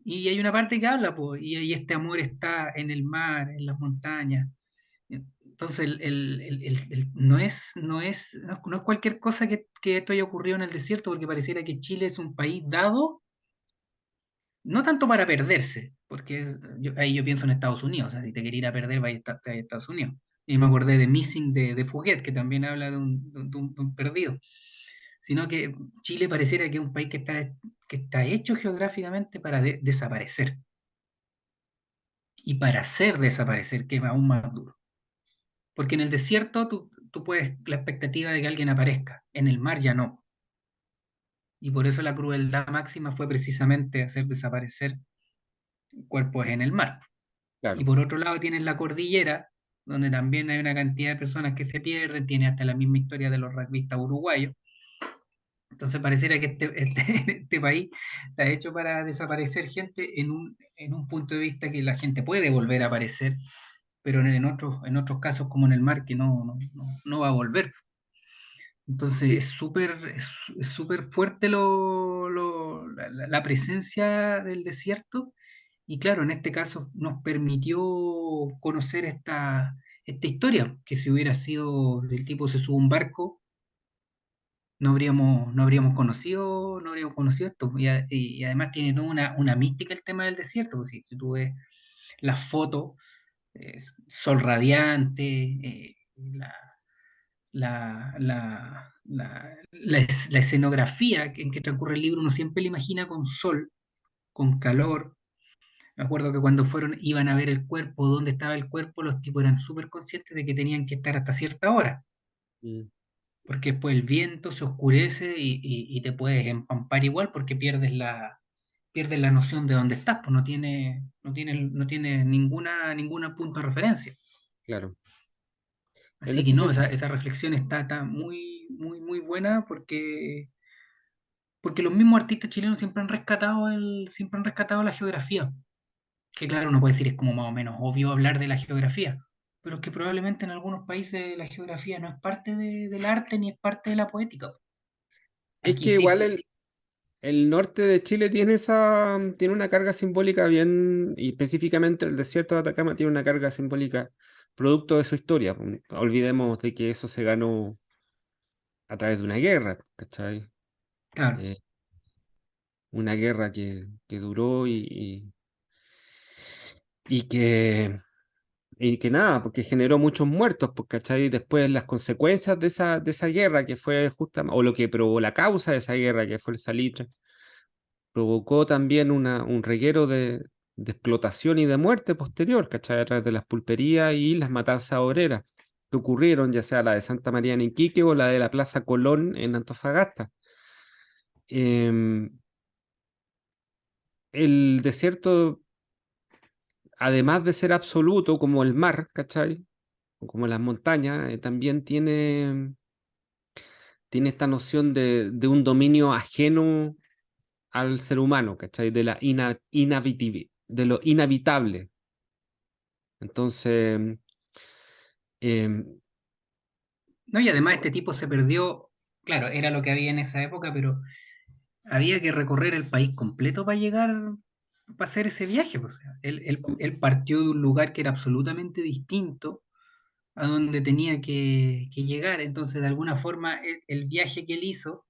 Y hay una parte que habla, pues, y este amor está en el mar, en las montañas. Entonces, no es cualquier cosa que esto haya ocurrido en el desierto, porque pareciera que Chile es un país dado no tanto para perderse, porque ahí yo pienso en Estados Unidos, o sea, si te quería ir a perder, vaya a Estados Unidos. Y me acordé de Missing de Fouquet, que también habla de un perdido, sino que Chile pareciera que es un país que está hecho geográficamente para desaparecer, y para hacer desaparecer, que es aún más duro. Porque en el desierto tú puedes la expectativa de que alguien aparezca, en el mar ya no. Y por eso la crueldad máxima fue precisamente hacer desaparecer cuerpos en el mar. Y claro, por otro lado tienes la cordillera, donde también hay una cantidad de personas que se pierden, tiene hasta la misma historia de los rugbyistas uruguayos. Entonces pareciera que este país está hecho para desaparecer gente en un punto de vista que la gente puede volver a aparecer, pero en otros casos como en el mar que no va a volver. Entonces Sí. es súper fuerte la presencia del desierto. Y claro, en este caso nos permitió conocer esta historia, que si hubiera sido del tipo se sube a un barco, no habríamos conocido esto. Y además tiene toda una mística el tema del desierto, pues si tú ves las fotos, sol radiante, la escenografía en que transcurre el libro, uno siempre la imagina con sol, con calor. Me acuerdo que cuando iban a ver el cuerpo, dónde estaba el cuerpo, los tipos eran súper conscientes de que tenían que estar hasta cierta hora, Mm, porque después el viento se oscurece y te puedes empampar igual porque pierdes la noción de dónde estás, pues no tiene ninguna punto de referencia. claro. En Así que ese no, sentido, esa reflexión está muy, muy, muy buena porque los mismos artistas chilenos siempre han rescatado la geografía, que claro, uno puede decir es como más o menos obvio hablar de la geografía, pero es que probablemente en algunos países la geografía no es parte del arte ni es parte de la poética. es Aquí que sí, igual pues. el norte de Chile tiene tiene una carga simbólica bien, y específicamente el desierto de Atacama tiene una carga simbólica producto de su historia. Olvidemos de que eso se ganó a través de una guerra, ¿cachai? Claro. Eh, una guerra que duró y que, y que nada, porque generó muchos muertos, pues, ¿cachai? Después las consecuencias de esa guerra que fue justamente, o lo que probó la causa de esa guerra, que fue el salitre, provocó también un reguero de explotación y de muerte posterior, ¿cachai? A través de las pulperías y las matanzas obreras que ocurrieron, ya sea la de Santa María en Iquique o la de la Plaza Colón en Antofagasta. Em, el desierto, además de ser absoluto como el mar, ¿cachai? O como las montañas, también tiene esta noción de un dominio ajeno al ser humano, ¿cachai? De de lo inhabitable. Entonces, em, No, y además este tipo se perdió, claro, era lo que había en esa época, pero había que recorrer el país completo para hacer ese viaje, pues. O sea, él partió de un lugar que era absolutamente distinto a donde tenía que llegar. Entonces, de alguna forma, el viaje que él hizo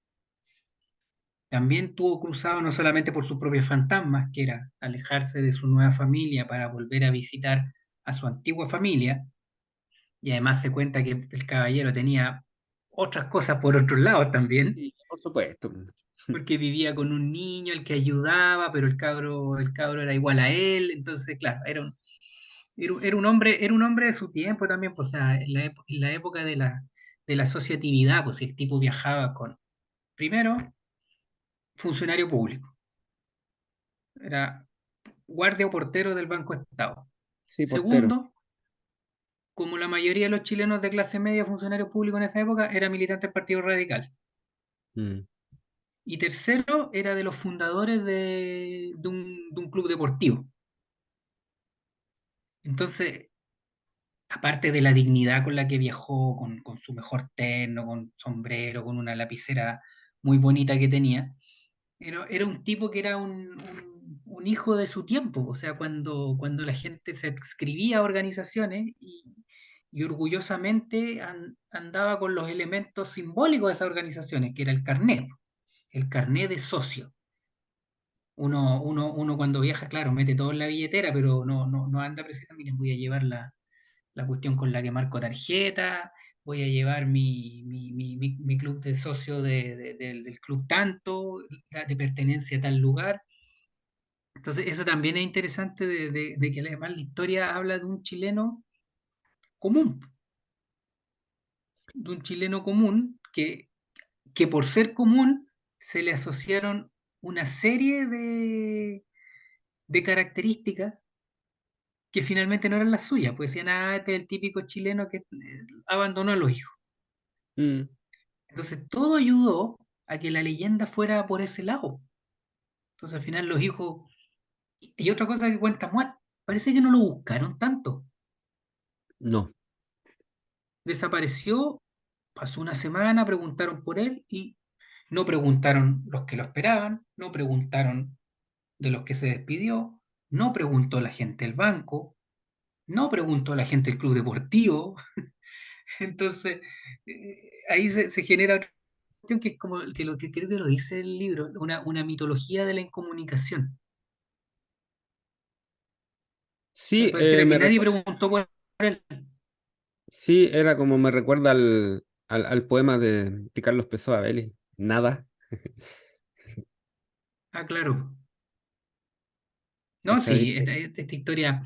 también tuvo cruzado no solamente por sus propios fantasmas, que era alejarse de su nueva familia para volver a visitar a su antigua familia, y además se cuenta que el caballero tenía otras cosas por otros lados también, sí, por supuesto. porque vivía con un niño, el que ayudaba, pero el cabro era igual a él, entonces, claro, era un hombre de su tiempo también, pues, o sea, en la época de la asociatividad, pues el tipo viajaba primero, funcionario público, era guardia o portero del Banco Estado. Sí, portero. Segundo, como la mayoría de los chilenos de clase media, funcionarios públicos en esa época, era militante del Partido Radical. Mm, Y tercero, era de los fundadores de un club deportivo. Entonces, aparte de la dignidad con la que viajó, con su mejor terno, con sombrero, con una lapicera muy bonita que tenía, era un tipo que era un hijo de su tiempo. O sea, cuando la gente se adscribía a organizaciones y orgullosamente andaba con los elementos simbólicos de esas organizaciones, que era el carnet de socio. Uno cuando viaja, claro, mete todo en la billetera, pero no anda precisamente, voy a llevar la cuestión con la que marco tarjeta, voy a llevar mi club de socio del club tanto, de pertenencia a tal lugar. Entonces, eso también es interesante de que además la historia habla común, de un chileno común que por ser común se le asociaron una serie de características que finalmente no eran las suyas, pues decían, este es el típico chileno que abandonó a los hijos. mm, Entonces todo ayudó a que la leyenda fuera por ese lado. Entonces al final los hijos... Y otra cosa que cuenta Muat, parece que no lo buscaron tanto. no. Desapareció Pasó una semana, preguntaron por él y no preguntaron los que lo esperaban, no preguntaron de los que se despidió, no preguntó la gente del banco, no preguntó la gente del club deportivo. Entonces, ahí se genera otra cuestión que es como que lo que creo que lo dice el libro, una mitología de la incomunicación. Sí, Pareciera que nadie preguntó por él. sí, era como me recuerda al poema de Carlos Pessoa Belli, Nada, Ah, claro. No, ¿cachai? sí, esta historia,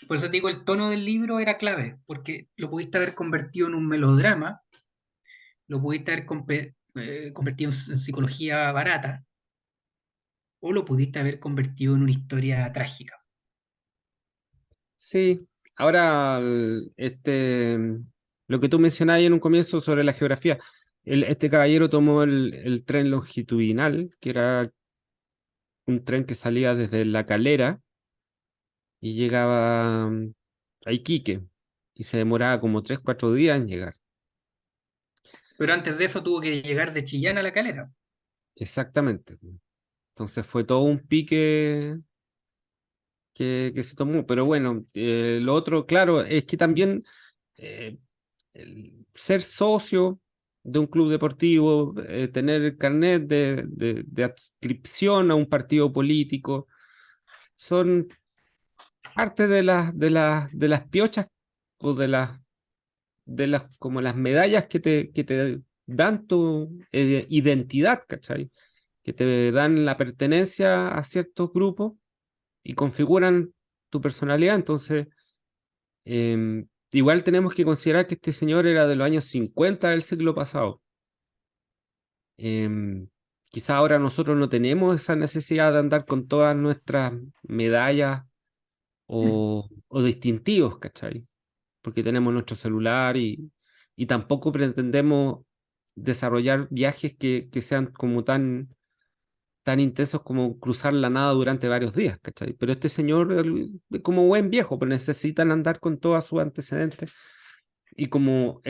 por eso te digo, el tono del libro era clave, porque lo pudiste haber convertido en un melodrama, lo pudiste haber convertido en psicología barata, o lo pudiste haber convertido en una historia trágica. Sí, ahora lo que tú mencionabas en un comienzo sobre la geografía, este caballero tomó el tren longitudinal, que era un tren que salía desde La Calera y llegaba a Iquique, y se demoraba como 3, 4 días en llegar. Pero antes de eso tuvo que llegar de Chillán a La Calera. Exactamente. Entonces fue todo un pique que se tomó. Pero bueno, lo otro, claro, es que también eh, el ser socio de un club deportivo, tener el carnet de adscripción a un partido político, son parte de las piochas o de las como las medallas que te dan tu identidad, ¿cachai? Que te dan la pertenencia a ciertos grupos y configuran tu personalidad. Entonces, igual tenemos que considerar que este señor era de los años 50 del siglo pasado. Em, Quizá ahora nosotros no tenemos esa necesidad de andar con todas nuestras medallas o distintivos, ¿cachai? Porque tenemos nuestro celular y tampoco pretendemos desarrollar viajes que sean como tan intensos como cruzar la nada durante varios días, ¿cachai? Pero este señor, como buen viejo, pues necesitan andar con todos sus antecedentes y como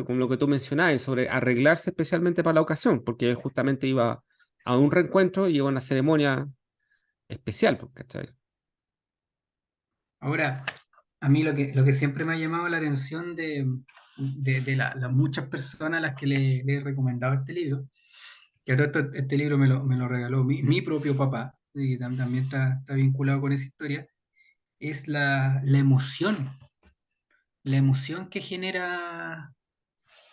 como lo que tú mencionabas, sobre arreglarse especialmente para la ocasión, porque él justamente iba a un reencuentro y iba a una ceremonia especial, pues, ¿cachai? Ahora, a mí lo que siempre me ha llamado la atención de las muchas personas a las que le he recomendado este libro, que a todo esto, este libro me lo regaló mi propio papá, y también está vinculado con esa historia, es la emoción que genera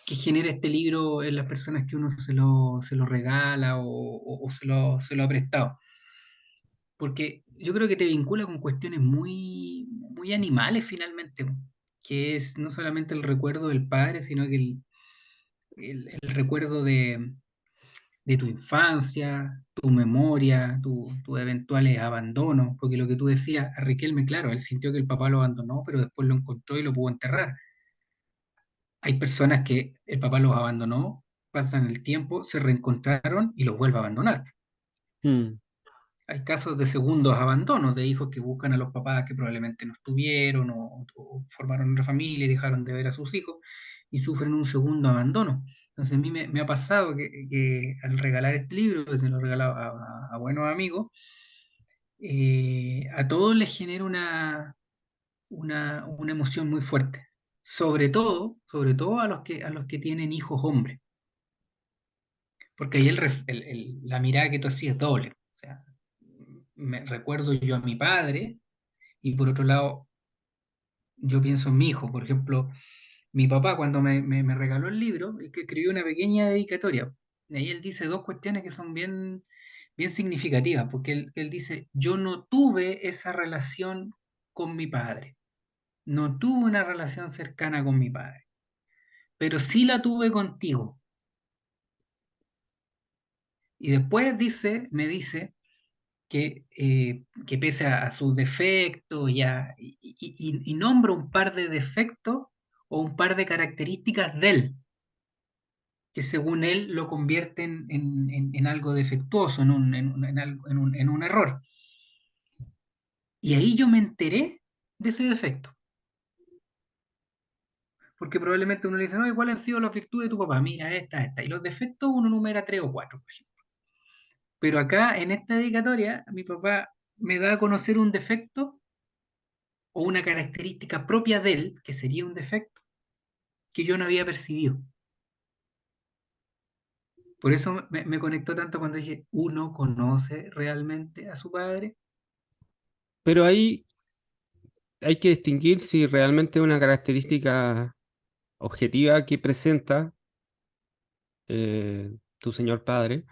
este libro en las personas que uno se lo regala o se lo ha prestado. Porque yo creo que te vincula con cuestiones muy, muy animales finalmente, que es no solamente el recuerdo del padre, sino que el recuerdo de tu infancia, tu memoria, tus eventuales abandonos, porque lo que tú decías, a Riquelme, claro, él sintió que el papá lo abandonó, pero después lo encontró y lo pudo enterrar. Hay personas que el papá los abandonó, pasan el tiempo, se reencontraron y los vuelve a abandonar. Mm, Hay casos de segundos abandonos, de hijos que buscan a los papás que probablemente no estuvieron o formaron una familia y dejaron de ver a sus hijos y sufren un segundo abandono. Entonces a mí me ha pasado que al regalar este libro, que se lo he regalado a buenos amigos, a todos les genera una emoción muy fuerte. Sobre todo a los que tienen hijos hombres, porque ahí la mirada que tú hacías es doble. O sea, me recuerdo yo a mi padre. Y por otro lado, yo pienso en mi hijo. Por ejemplo, mi papá cuando me regaló el libro, es que escribió una pequeña dedicatoria. Y ahí él dice dos cuestiones que son bien, bien significativas, porque él dice, yo no tuve esa relación con mi padre, no tuve una relación cercana con mi padre, pero sí la tuve contigo. Y después me dice que pese a sus defectos y nombra un par de defectos o un par de características de él, que según él lo convierten en algo defectuoso, en un error. Y ahí yo me enteré de ese defecto, porque probablemente uno le dice, no, ¿y cuáles han sido las virtudes de tu papá? Mira, esta. Y los defectos uno numera tres o cuatro, por ejemplo. Pero acá, en esta dedicatoria, mi papá me da a conocer un defecto o una característica propia de él, que sería un defecto, que yo no había percibido. Por eso me conectó tanto cuando dije, ¿uno conoce realmente a su padre? Pero ahí hay que distinguir si realmente es una característica objetiva que presenta tu señor padre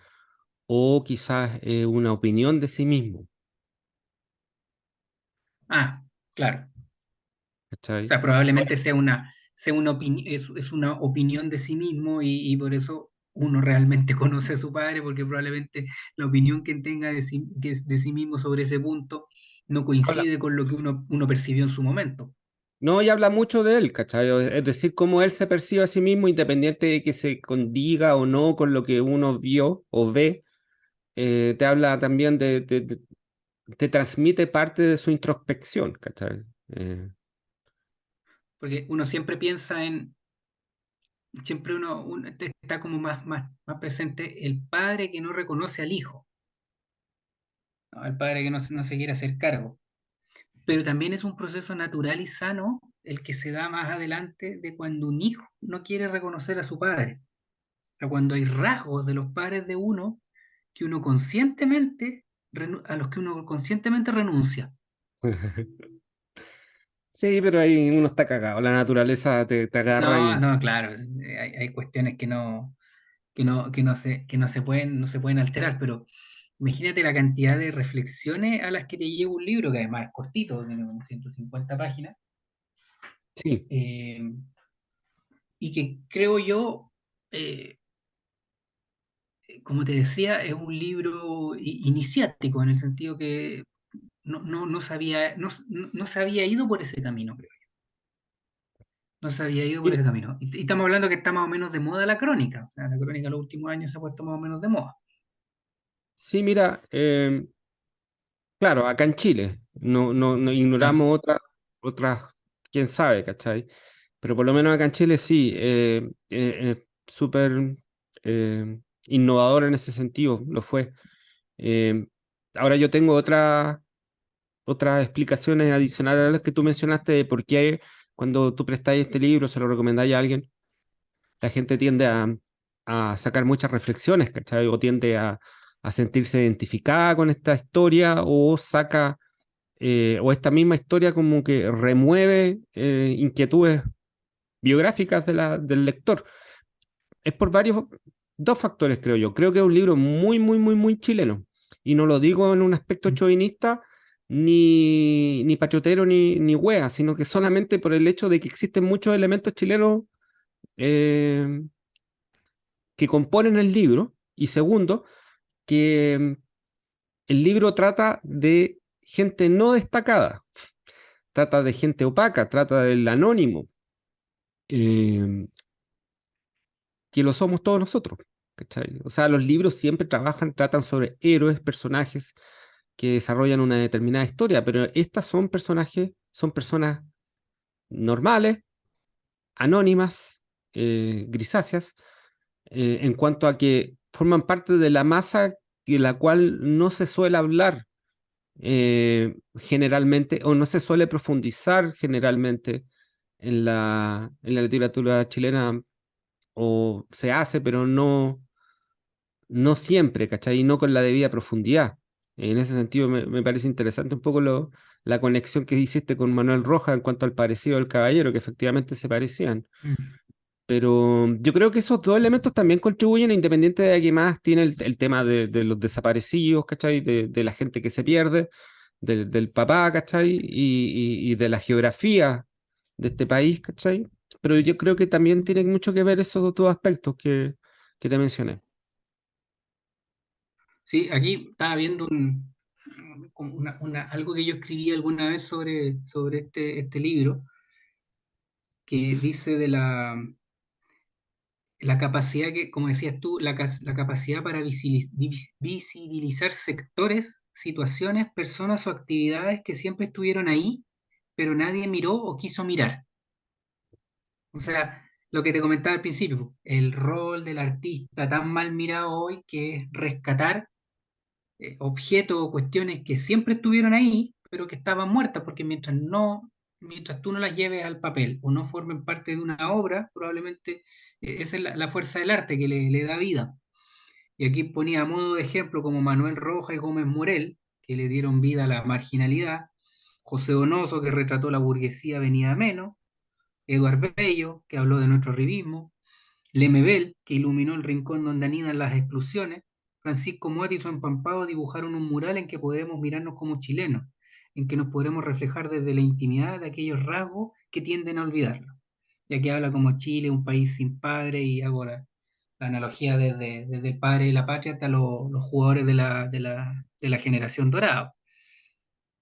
o quizás una opinión de sí mismo, Ah, claro. O ¿cachai? sea, probablemente es una opinión de sí mismo y por eso uno realmente conoce a su padre, porque probablemente la opinión que tenga de sí mismo sobre ese punto no Habla. coincide con lo que uno percibió en su momento. No, y habla mucho de él, ¿cachai? Es decir, cómo él se percibe a sí mismo, independiente de que se condiga o no con lo que uno vio o ve, te habla también te transmite parte de su introspección, ¿cachai? Porque uno siempre piensa siempre está como más presente el padre que no reconoce al hijo, ¿no? El padre que no se quiere hacer cargo. Pero también es un proceso natural y sano el que se da más adelante de cuando un hijo no quiere reconocer a su padre. O sea, cuando hay rasgos de los padres de uno que uno conscientemente, a los que uno conscientemente renuncia. Sí, pero ahí uno está cagado, la naturaleza te agarra No, y... no, claro, hay cuestiones que no se pueden alterar, pero imagínate la cantidad de reflexiones a las que te lleva un libro, que además es cortito, tiene como 150 páginas, Sí, eh, y que creo yo, eh, como te decía, es un libro iniciático, en el sentido que no se había ido por ese camino, creo. No se había ido por mira, ese camino. Y estamos hablando que está más o menos de moda la crónica, o sea, la crónica en los últimos años se ha puesto más o menos de moda. sí, mira, claro, acá en Chile, no Claro. ignoramos otras, quién sabe, ¿cachai? Pero por lo menos acá en Chile sí, súper innovador en ese sentido, lo fue. Eh, Ahora yo tengo otras explicaciones adicionales a las que tú mencionaste de por qué cuando tú prestáis este libro, se lo recomendáis a alguien, la gente tiende a sacar muchas reflexiones, ¿cachai? O tiende a sentirse identificada con esta historia o saca, o esta misma historia como que remueve inquietudes biográficas del lector. Es por dos factores, creo yo. Creo que es un libro muy, muy, muy, muy chileno. Y no lo digo en un aspecto chauvinista, ni patriotero, ni wea, sino que solamente por el hecho de que existen muchos elementos chilenos eh, que componen el libro. Y segundo, que el libro trata de gente no destacada, trata de gente opaca, trata del anónimo, eh, que lo somos todos nosotros. ¿Cachai? O sea, los libros siempre tratan sobre héroes, personajes que desarrollan una determinada historia, pero estas son personajes, son personas normales, anónimas, grisáceas, en cuanto a que forman parte de la masa de la cual no se suele hablar generalmente o no se suele profundizar generalmente en la literatura chilena o se hace, pero no siempre, ¿cachai? Y no con la debida profundidad. En ese sentido me parece interesante un poco la conexión que hiciste con Manuel Rojas en cuanto al parecido del caballero, que efectivamente se parecían. Mm. Pero yo creo que esos dos elementos también contribuyen, independiente de que más tiene el tema de los desaparecidos, ¿cachai? De la gente que se pierde, del papá, ¿cachai? Y de la geografía de este país, ¿cachai? Pero yo creo que también tiene mucho que ver esos dos aspectos que te mencioné. Sí, aquí estaba viendo como algo que yo escribí alguna vez sobre este libro, que dice de la capacidad que, como decías tú, la capacidad para visibilizar sectores, situaciones, personas o actividades que siempre estuvieron ahí, pero nadie miró o quiso mirar. O sea, lo que te comentaba al principio, el rol del artista tan mal mirado hoy que es rescatar objetos o cuestiones que siempre estuvieron ahí, pero que estaban muertas, porque mientras tú no las lleves al papel o no formen parte de una obra, probablemente esa es la fuerza del arte que le da vida. Y aquí ponía a modo de ejemplo como Manuel Rojas y Gómez Morel, que le dieron vida a la marginalidad, José Donoso, que retrató la burguesía venida a menos, Eduard Bello, que habló de nuestro arribismo, Lemebel, que iluminó el rincón donde anidan las exclusiones, Francisco Moat y su empampado dibujaron un mural en que podremos mirarnos como chilenos, en que nos podremos reflejar desde la intimidad de aquellos rasgos que tienden a olvidarlo. Ya que habla como Chile, un país sin padre, y hago la analogía desde el padre de la patria hasta los jugadores de la generación dorada.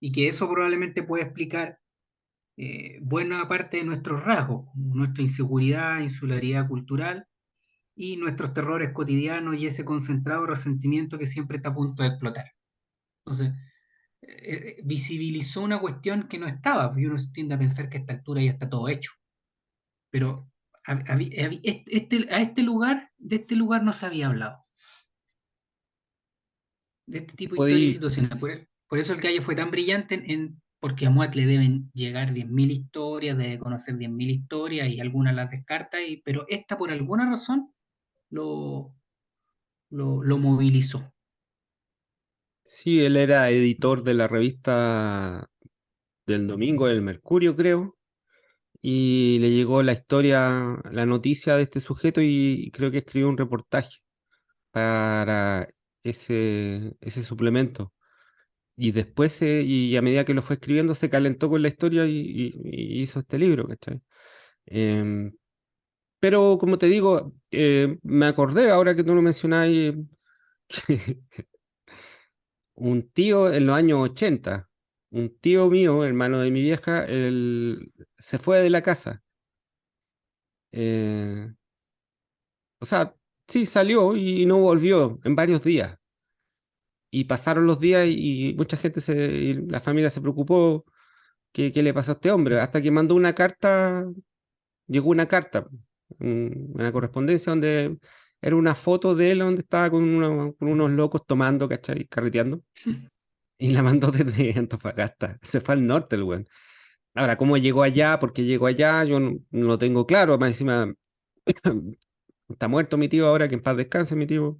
Y que eso probablemente puede explicar buena parte de nuestros rasgos, como nuestra inseguridad, insularidad cultural y nuestros terrores cotidianos y ese concentrado resentimiento que siempre está a punto de explotar. Entonces, visibilizó una cuestión que no estaba, y uno tiende a pensar que a esta altura ya está todo hecho, pero de este lugar no se había hablado, de este tipo de historias y Podí, situaciones. Por eso el gallo fue tan brillante porque a Muat le deben llegar 10.000 historias, debe conocer 10.000 historias y algunas las descarta, pero esta por alguna razón lo, lo movilizó. sí, él era editor de la revista del domingo, del Mercurio, creo, y le llegó la historia, la noticia de este sujeto y creo que escribió un reportaje para ese suplemento. Y después, y a medida que lo fue escribiendo, se calentó con la historia y hizo este libro, ¿cachai? Em, pero como te digo, me acordé ahora que tú lo mencionáis, un tío en los años 80, un tío mío, hermano de mi vieja, él se fue de la casa. Eh, o sea, sí, salió y no volvió en varios días. Y pasaron los días y mucha gente, y la familia se preocupó, qué le pasó a este hombre? Hasta que mandó una carta, llegó una carta, una correspondencia donde era una foto de él donde estaba con unos locos tomando, ¿cachai? Carreteando. Y la mandó desde Antofagasta. Se fue al norte el weón. Ahora, ¿cómo llegó allá? ¿Por qué llegó allá? Yo no lo tengo claro. Más encima, está muerto mi tío ahora, que en paz descanse mi tío.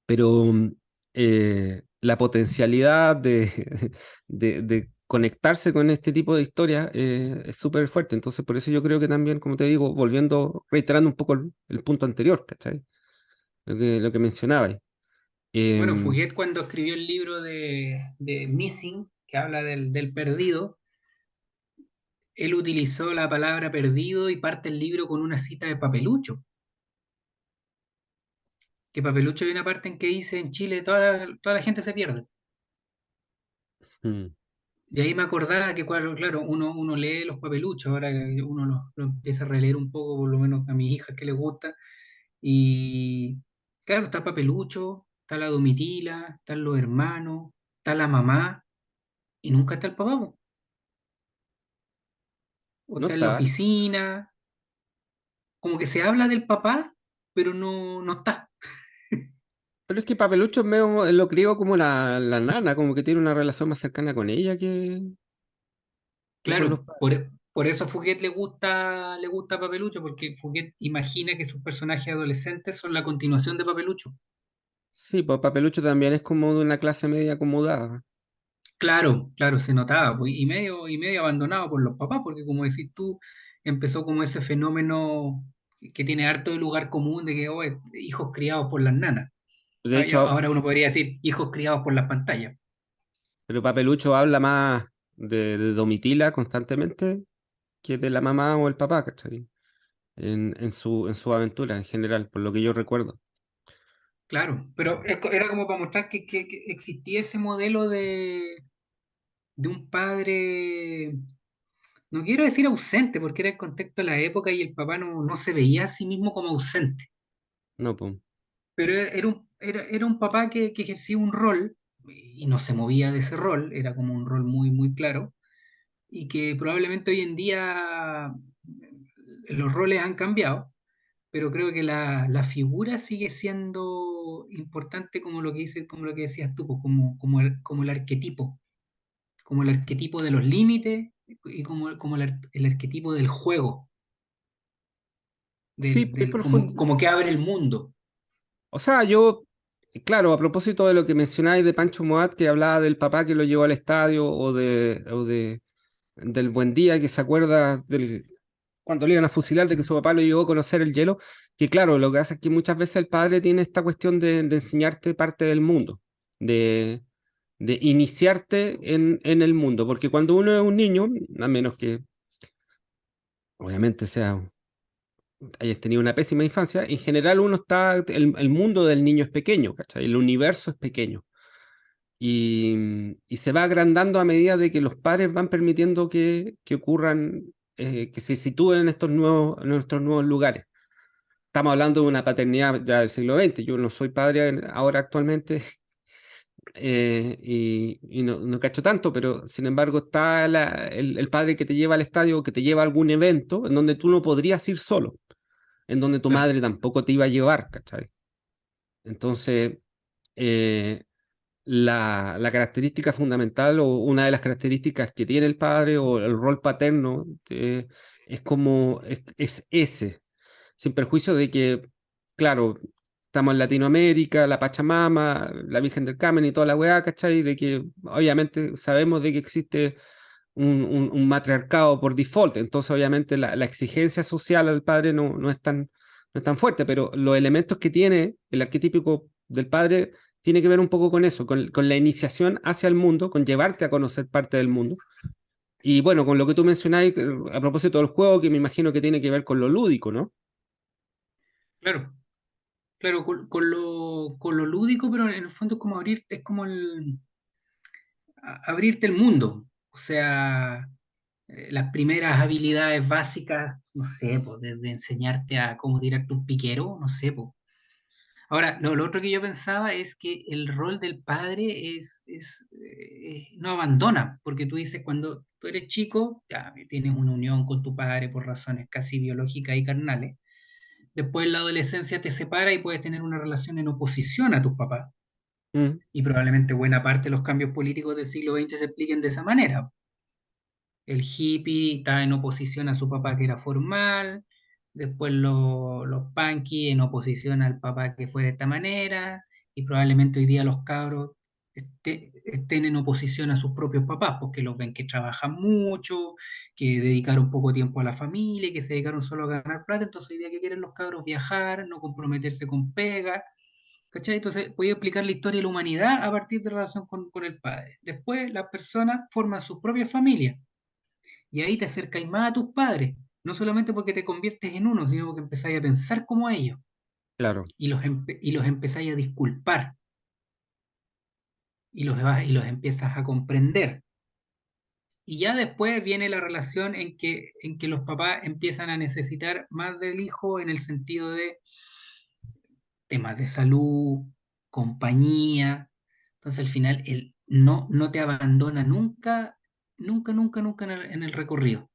Pero la potencialidad de conectarse con este tipo de historias es súper fuerte. Entonces, por eso yo creo que también, como te digo, volviendo, reiterando un poco el punto anterior, ¿cachai? Lo que mencionabais. Bueno, Em, Fouquet cuando escribió el libro de Missing, que habla del perdido, él utilizó la palabra perdido y parte el libro con una cita de Papelucho, que Papelucho hay una parte en que dice en Chile toda la gente se pierde. mm, Y ahí me acordaba que, claro, uno lee los papeluchos, ahora que uno lo empieza a releer un poco, por lo menos a mis hijas que les gusta, y claro, está Papelucho, está la Domitila, están los hermanos, está la mamá, y nunca está el papá, po. O no está en la está. oficina, como que se habla del papá, pero no está. Pero es que Papelucho es medio, lo crió como la nana, como que tiene una relación más cercana con ella que con los Claro, padres. por eso a Fouquet le gusta Papelucho, porque Fouquet imagina que sus personajes adolescentes son la continuación de Papelucho. Sí, pues Papelucho también es como de una clase media acomodada. Claro, claro, se notaba, pues, y medio abandonado por los papás, porque como decís tú, empezó como ese fenómeno que tiene harto de lugar común de que oh, hijos criados por las nanas. De hecho, Ahora uno podría decir hijos criados por las pantallas. pero Papelucho habla más de Domitila constantemente que de la mamá o el papá, ¿cachai? En su aventura en general, por lo que yo recuerdo. Claro, pero era como para mostrar que existía ese modelo de un padre, no quiero decir ausente, porque era el contexto de la época y el papá no se veía a sí mismo como ausente. No, pues. Pero era un papá que ejercía un rol y no se movía de ese rol, era como un rol muy, muy claro, y que probablemente hoy en día los roles han cambiado, pero creo que la figura sigue siendo importante como lo que dice, como lo que decías tú, pues, como como el arquetipo de los límites y como el arquetipo del juego, Sí, muy profundo. como que abre el mundo. O sea, yo, claro, a propósito de lo que mencionáis de Pancho Moat, que hablaba del papá que lo llevó al estadio, del buen día, que se acuerda del, cuando le iban a fusilar, de que su papá lo llevó a conocer el hielo, que claro, lo que hace es que muchas veces el padre tiene esta cuestión de enseñarte parte del mundo, de, de iniciarte en el mundo, porque cuando uno es un niño, a menos que obviamente hayas tenido una pésima infancia, en general uno está, el mundo del niño es pequeño, ¿cachai? El universo es pequeño. Y se va agrandando a medida de que los padres van permitiendo que ocurran, que se sitúen en estos nuevos lugares. Estamos hablando de una paternidad ya del siglo XX. Yo no soy padre ahora actualmente y no cacho tanto, pero sin embargo está el padre que te lleva al estadio o que te lleva a algún evento en donde tú no podrías ir solo, en donde tu Claro, madre tampoco te iba a llevar, ¿cachai? Entonces, eh, la característica fundamental o una de las características que tiene el padre o el rol paterno es como, es ese, sin perjuicio de que, claro, estamos en Latinoamérica, la Pachamama, la Virgen del Carmen y toda la weá, ¿cachai? De que obviamente sabemos de que existe un matriarcado por default, entonces obviamente la exigencia social al padre no es tan fuerte, pero los elementos que tiene el arquetípico del padre tiene que ver un poco con eso, con la iniciación hacia el mundo, con llevarte a conocer parte del mundo. Y bueno, con lo que tú mencionáis a propósito del juego, que me imagino que tiene que ver con lo lúdico, ¿no? claro, claro, con lo lúdico, pero en el fondo es como abrirte, abrirte el mundo. O sea, las primeras habilidades básicas, no sé, pues, desde enseñarte a cómo tirarte un piquero, no sé, pues. Ahora, lo otro que yo pensaba es que el rol del padre no abandona, porque tú dices, cuando tú eres chico, ya tienes una unión con tu padre por razones casi biológicas y carnales. Después en la adolescencia te separa y puedes tener una relación en oposición a tus papás. Mm, Y probablemente buena parte de los cambios políticos del siglo XX se expliquen de esa manera. El hippie está en oposición a su papá que era formal, después los punky en oposición al papá que fue de esta manera, y probablemente hoy día los cabros estén en oposición a sus propios papás, porque los ven que trabajan mucho, que dedicaron poco tiempo a la familia, que se dedicaron solo a ganar plata, entonces hoy día que quieren los cabros viajar, no comprometerse con pega, ¿cachai? Entonces voy a explicar la historia de la humanidad a partir de la relación con el padre. Después las personas forman sus propias familias y ahí te acercáis más a tus padres, no solamente porque te conviertes en uno, sino porque empezáis a pensar como ellos claro, y los empezáis a disculpar y los empiezas a comprender. Y ya después viene la relación en que los papás empiezan a necesitar más del hijo en el sentido de temas de salud, compañía. Entonces al final él no te abandona nunca, nunca, nunca, nunca en el recorrido.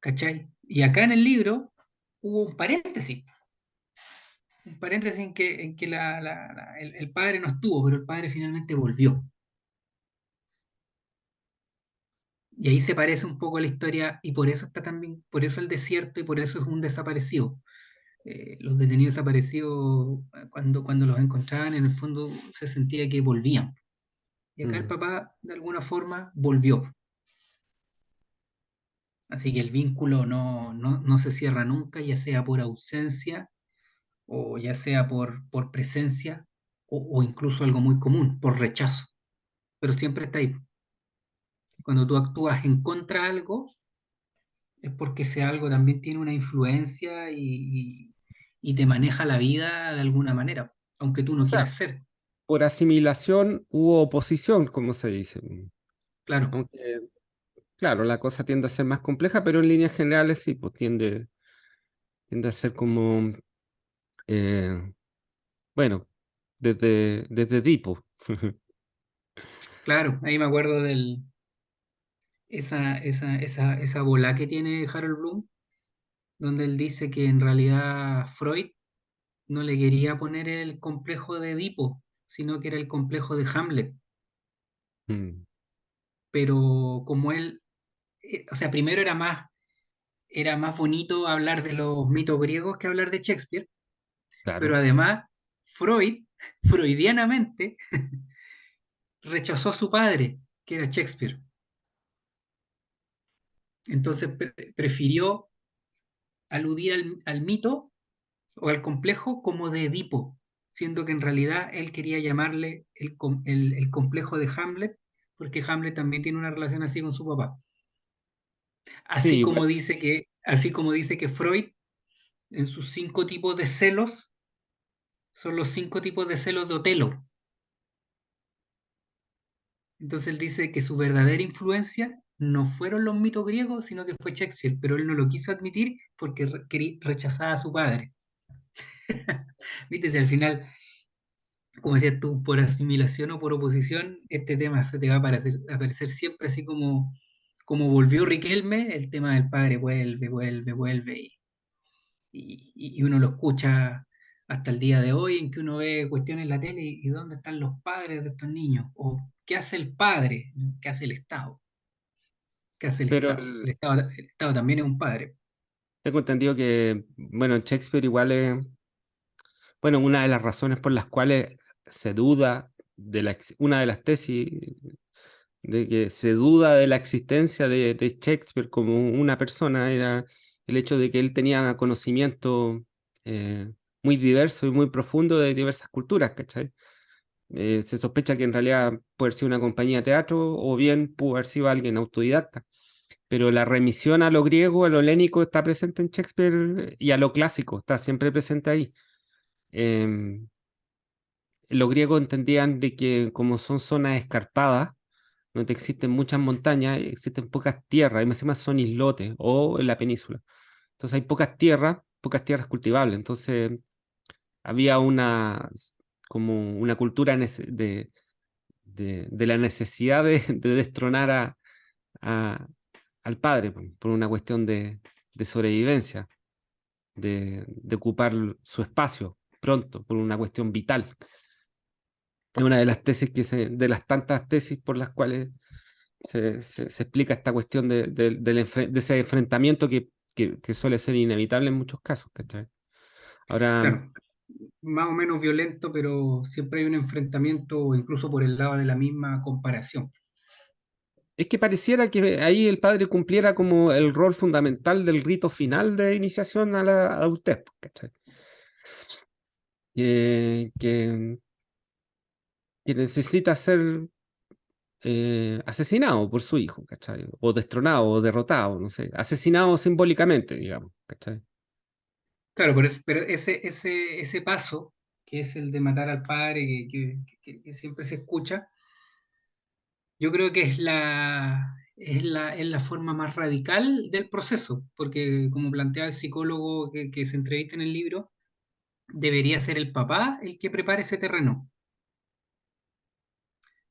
¿Cachai? Y acá en el libro hubo un paréntesis en que el padre no estuvo, pero el padre finalmente volvió. Y ahí se parece un poco a la historia, y por eso está también, por eso el desierto y por eso es un desaparecido. Los detenidos desaparecidos, cuando los encontraban, en el fondo se sentía que volvían. Y acá el mm, papá, de alguna forma, volvió. Así que el vínculo no se cierra nunca, ya sea por ausencia o ya sea por presencia o incluso algo muy común, por rechazo, pero siempre está ahí. Cuando tú actúas en contra de algo, es porque ese algo también tiene una influencia y te maneja la vida de alguna manera, aunque tú o no sea, quieras ser. por asimilación hubo oposición, como se dice. Claro, Aunque, claro, la cosa tiende a ser más compleja, pero en líneas generales sí, pues tiende a ser como, eh, bueno, desde Edipo. claro, ahí me acuerdo esa bola que tiene Harold Bloom, donde él dice que en realidad Freud no le quería poner el complejo de Edipo, sino que era el complejo de Hamlet. Mm, Pero como él, o sea, primero era más bonito hablar de los mitos griegos que hablar de Shakespeare, pero claro. además Freud, freudianamente, rechazó a su padre, que era Shakespeare. Entonces prefirió aludir al mito o al complejo como de Edipo, siendo que en realidad él quería llamarle el complejo de Hamlet, porque Hamlet también tiene una relación así con su papá. Sí, igual. Así como dice que Freud, en sus 5 tipos de celos, son los 5 tipos de celos de Otelo. Entonces él dice que su verdadera influencia no fueron los mitos griegos, sino que fue Shakespeare, pero él no lo quiso admitir porque rechazaba a su padre. Viste, si al final, como decías tú, por asimilación o por oposición, este tema se te va a aparecer siempre así como volvió Riquelme, el tema del padre vuelve, vuelve, vuelve, y uno lo escucha hasta el día de hoy, en que uno ve cuestiones en la tele y dónde están los padres de estos niños, o qué hace el padre, ¿no? ¿Qué hace el Estado? ¿Qué hace el Pero Estado? El Estado también es un padre. tengo entendido que, bueno, Shakespeare igual es, bueno, una de las razones por las cuales se duda una de las tesis de que se duda de la existencia de Shakespeare como una persona era el hecho de que él tenía conocimiento muy diverso y muy profundo de diversas culturas, ¿cachai? Se sospecha que en realidad puede ser una compañía de teatro o bien pudo haber sido alguien autodidacta, pero la remisión a lo griego, a lo helénico está presente en Shakespeare y a lo clásico está siempre presente ahí. Em, los griegos entendían de que como son zonas escarpadas, donde existen muchas montañas, existen pocas tierras, y más encima son islotes o en la península. Entonces hay pocas tierras cultivables. Entonces había como una cultura de la necesidad de destronar a- al padre por una cuestión de sobrevivencia, de ocupar su espacio pronto, por una cuestión vital. Es una de las tesis de las tantas tesis por las cuales se explica esta cuestión de ese enfrentamiento que suele ser inevitable en muchos casos, ¿cachai? Ahora, Claro, más o menos violento, pero siempre hay un enfrentamiento, incluso por el lado de la misma comparación. es que pareciera que ahí el padre cumpliera como el rol fundamental del rito final de iniciación a la adultez, pues, ¿cachai? Que que necesita ser asesinado por su hijo, ¿cachai? O destronado o derrotado, no sé, asesinado simbólicamente, digamos, ¿cachai? Claro, pero ese paso, que es el de matar al padre, que siempre se escucha, yo creo que es la forma más radical del proceso, porque como plantea el psicólogo que se entrevista en el libro, debería ser el papá el que prepare ese terreno.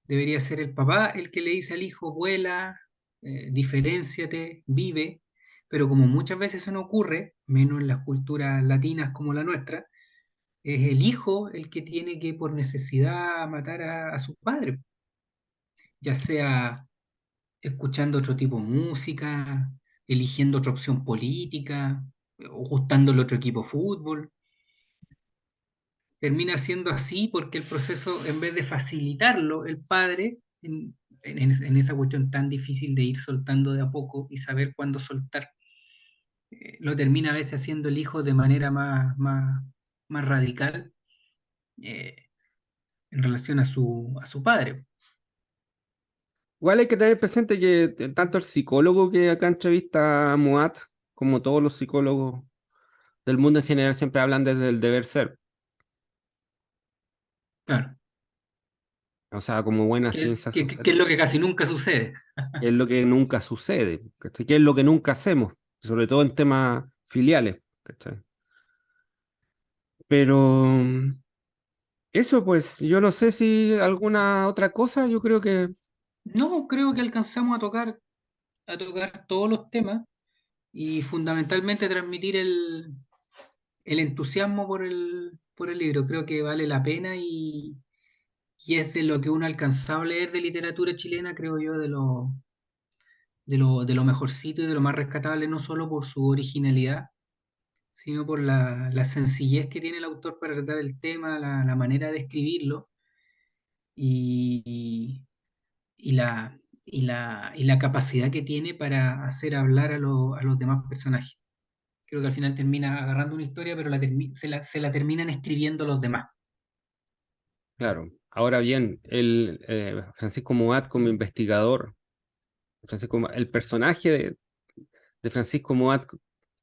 Debería ser el papá el que le dice al hijo, vuela, diferénciate, vive, pero como muchas veces eso no ocurre, menos en las culturas latinas como la nuestra, es el hijo el que tiene que por necesidad matar a su padre, ya sea escuchando otro tipo de música, eligiendo otra opción política, o gustándole otro equipo de fútbol. Termina siendo así porque el proceso, en vez de facilitarlo, el padre, en esa cuestión tan difícil de ir soltando de a poco y saber cuándo soltar, lo termina a veces haciendo el hijo de manera más radical eh, en relación a su padre. Igual hay que tener presente que tanto el psicólogo que acá entrevista a Muat, como todos los psicólogos del mundo en general, siempre hablan desde el deber ser, Claro, o sea, como buena que, ciencia que- social, que es lo que casi nunca sucede. que es lo que nunca sucede, ¿cachai? Que es lo que nunca hacemos, sobre todo en temas filiales, ¿cachai? Pero eso, pues, yo no sé si alguna otra cosa, yo creo que No, creo que alcanzamos a tocar todos los temas y fundamentalmente transmitir el entusiasmo por el libro. Creo que vale la pena y es de lo que uno ha alcanzado a leer de literatura chilena, creo yo, de lo mejorcito y de lo más rescatable, no solo por su originalidad, sino por la sencillez que tiene el autor para tratar el tema, la manera de escribirlo y, y la capacidad que tiene para hacer hablar a los demás personajes. Creo que al final termina agarrando una historia, pero se la terminan escribiendo los demás. Claro. Ahora bien, Francisco Moat como investigador, el personaje de Francisco Moat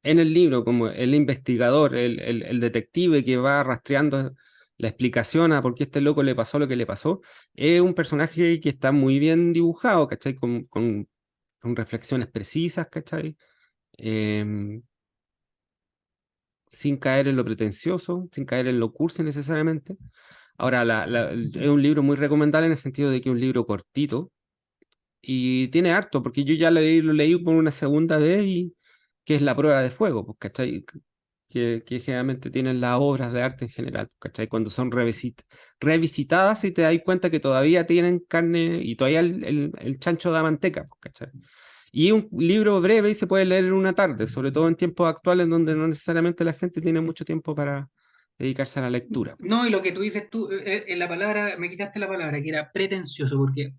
en el libro como el investigador, el detective que va rastreando la explicación a por qué a este loco le pasó lo que le pasó, es un personaje que está muy bien dibujado, ¿cachai? Con reflexiones precisas, ¿cachai? Em, sin caer en lo pretencioso, sin caer en lo cursi necesariamente. Ahora, es un libro muy recomendable en el sentido de que es un libro cortito y tiene harto, porque yo ya lo leí por una segunda vez y que es la prueba de fuego, pues, ¿cachai? Que generalmente tienen las obras de arte en general, pues, ¿cachai? Cuando son revisitadas y te das cuenta que todavía tienen carne y todavía el chancho da manteca, pues, ¿cachai? Y un libro breve y se puede leer en una tarde, sobre todo en tiempos actuales donde no necesariamente la gente tiene mucho tiempo para dedicarse a la lectura. No, y lo que tú dices tú, en la palabra, me quitaste la palabra, que era pretencioso, porque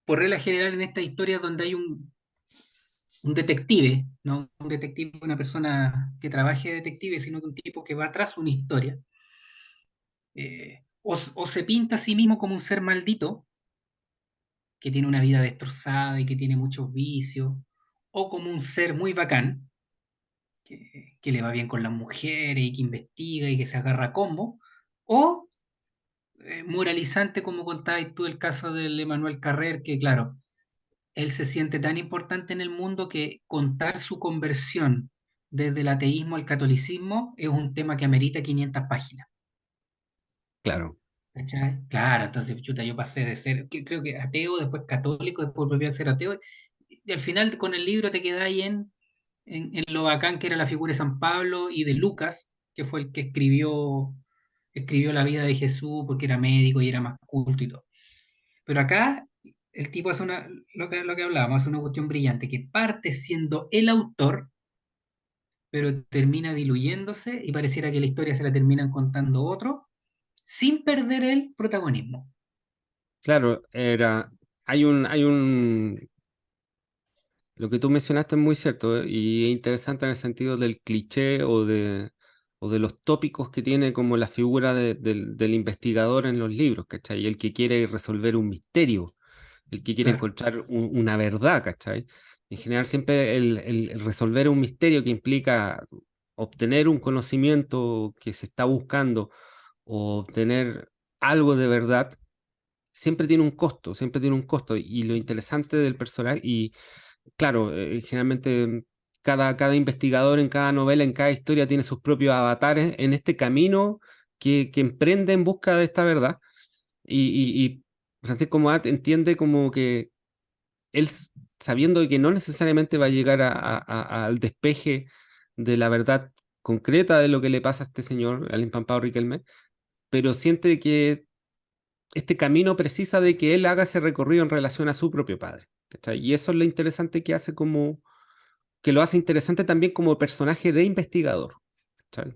por regla general en estas historias donde hay un detective, no un detective, una persona que trabaje de detective, sino que un tipo que va tras una historia, o se pinta a sí mismo como un ser maldito, que tiene una vida destrozada y que tiene muchos vicios, o como un ser muy bacán, que le va bien con las mujeres y que investiga y que se agarra a combo, o moralizante como contabas tú el caso del Emmanuel Carrer, que claro, él se siente tan importante en el mundo que contar su conversión desde el ateísmo al catolicismo es un tema que amerita 500 páginas. Claro, ¿Cachai? Claro, entonces, chuta, yo pasé de ser, creo que ateo, después católico, después volví a ser ateo, y al final con el libro te quedáis en lo bacán que era la figura de San Pablo y de Lucas, que fue el que escribió la vida de Jesús porque era médico y era más culto y todo. Pero acá el tipo hace lo que hablábamos, hace una cuestión brillante, que parte siendo el autor, pero termina diluyéndose y pareciera que la historia se la terminan contando otros, sin perder el protagonismo. claro, lo que tú mencionaste es muy cierto, y es interesante en el sentido del cliché o de los tópicos que tiene como la figura del investigador en los libros, ¿cachai? El que quiere resolver un misterio, el que quiere Claro, encontrar una verdad, ¿cachai? En general siempre el resolver un misterio que implica obtener un conocimiento que se está buscando o obtener algo de verdad, siempre tiene un costo, siempre tiene un costo. Y lo interesante del personaje, y claro, generalmente cada investigador en cada novela, en cada historia tiene sus propios avatares en este camino que emprende en busca de esta verdad. Y Francisco Moat entiende como que él, sabiendo que no necesariamente va a llegar al despeje de la verdad concreta de lo que le pasa a este señor, al empampado Riquelme, pero siente que este camino precisa de que él haga ese recorrido en relación a su propio padre. ¿Cachai? Y eso es lo interesante que hace como, que lo hace interesante también como personaje de investigador. ¿Cachai?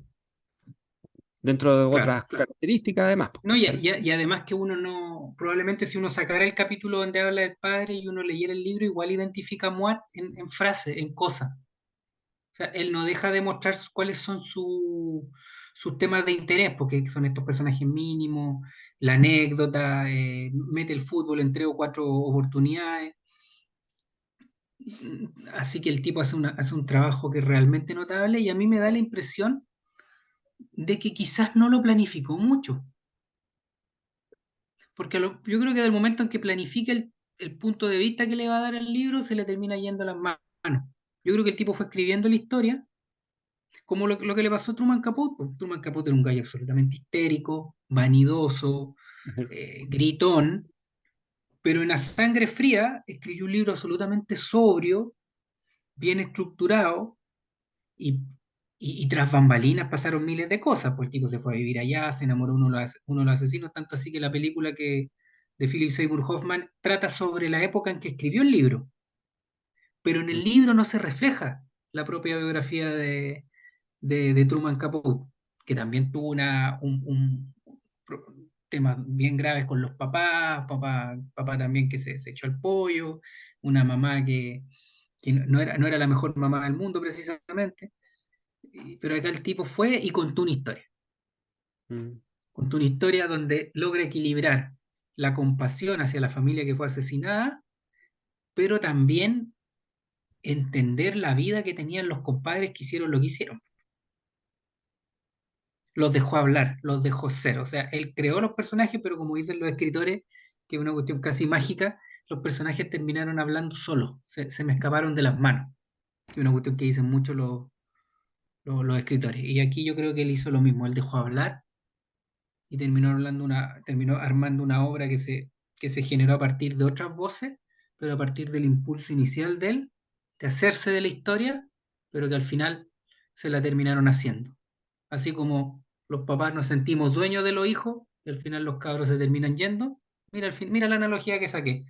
Dentro de claro. otras características además, pues, No, ¿cachai? y además que uno no, probablemente si uno sacara el capítulo donde habla del padre y uno leyera el libro, igual identifica a Moat en frase, en cosa. O sea, él no deja de mostrar cuáles son sus temas de interés, porque son estos personajes mínimos, la anécdota, mete el fútbol en tres o cuatro oportunidades. Así que el tipo hace un trabajo que es realmente notable y a mí me da la impresión de que quizás no lo planificó mucho, porque yo creo que del momento en que planifica el punto de vista que le va a dar al libro, se le termina yendo a las manos. Yo creo que el tipo fue escribiendo la historia como lo que le pasó a Truman Capote, porque Truman Capote era un gallo absolutamente histérico, vanidoso, Ujú. gritón, pero en La Sangre Fría escribió un libro absolutamente sobrio, bien estructurado y, y tras bambalinas pasaron miles de cosas, pues el tipo se fue a vivir allá, se enamoró uno de los asesinos, tanto así que la película de Philip Seymour Hoffman trata sobre la época en que escribió el libro, pero en el libro no se refleja la propia biografía de Truman Capote, que también tuvo temas bien graves con los papás, papá también que se echó el pollo, una mamá que no era la mejor mamá del mundo precisamente, pero acá el tipo fue y Mm. contó una historia donde logra equilibrar la compasión hacia la familia que fue asesinada, pero también entender la vida que tenían los compadres que hicieron lo que hicieron. Los dejó hablar, los dejó ser. O sea, él creó los personajes, pero como dicen los escritores, que es una cuestión casi mágica, los personajes terminaron hablando solos, se me escaparon de las manos, que es una cuestión que dicen mucho los escritores. Y aquí yo creo que él hizo lo mismo, él dejó hablar y terminó armando una obra que se generó a partir de otras voces, pero a partir del impulso inicial de él, de hacerse de la historia, pero que al final se la terminaron haciendo. Así como los papás nos sentimos dueños de los hijos y al final los cabros se terminan yendo. Mira la analogía que saqué.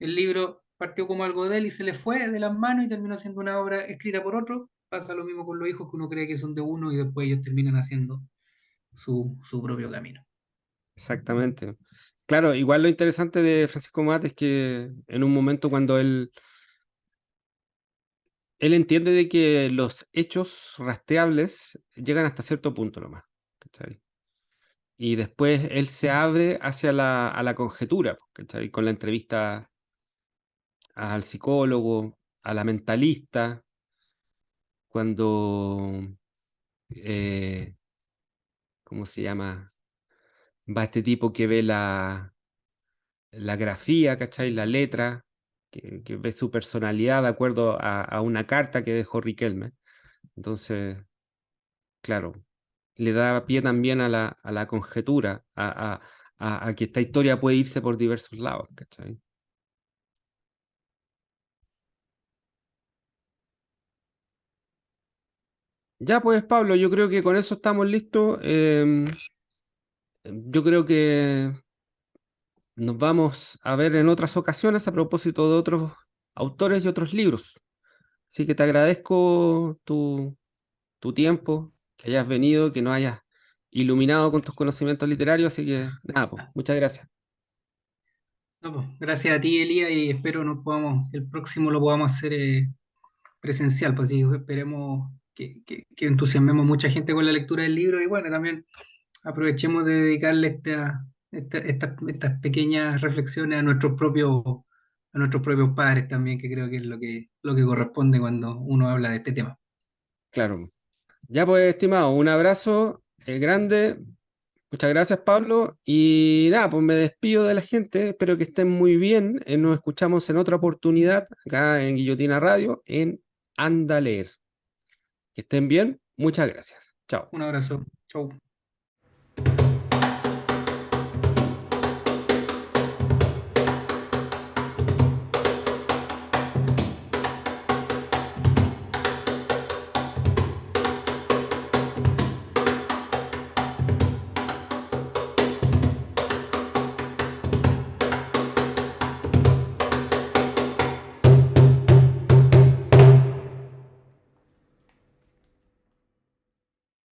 El libro partió como algo de él y se le fue de las manos y terminó siendo una obra escrita por otro. Pasa lo mismo con los hijos que uno cree que son de uno y después ellos terminan haciendo su propio camino. Exactamente. Claro, igual lo interesante de Francisco Mate es que en un momento cuando él entiende de que los hechos rastreables llegan hasta cierto punto nomás, ¿cachai? Y después él se abre hacia a la conjetura, ¿cachai? Con la entrevista al psicólogo, a la mentalista, cuando, eh, ¿cómo se llama? Va este tipo que ve la grafía, ¿cachai? La letra, que ve su personalidad de acuerdo a una carta que dejó Riquelme. Entonces, claro, le da pie también a la conjetura, a que esta historia puede irse por diversos lados, ¿cachai? Ya pues, Pablo, yo creo que con eso estamos listos. Yo creo que nos vamos a ver en otras ocasiones a propósito de otros autores y otros libros. Así que te agradezco tu tiempo, que hayas venido, que nos hayas iluminado con tus conocimientos literarios. Así que nada, pues, muchas gracias. No, pues, gracias a ti, Elías, y espero el próximo lo podamos hacer presencial, pues sí, esperemos que entusiasmemos mucha gente con la lectura del libro y bueno, también aprovechemos de dedicarle estas pequeñas reflexiones a nuestros propios padres también, que creo que es lo que corresponde cuando uno habla de este tema. Claro. Ya pues, estimado, un abrazo grande. Muchas gracias, Pablo. Y nada, pues me despido de la gente. Espero que estén muy bien. Nos escuchamos en otra oportunidad acá en Guillotina Radio, en Anda a Leer. Que estén bien. Muchas gracias. Chao. Un abrazo. Chau.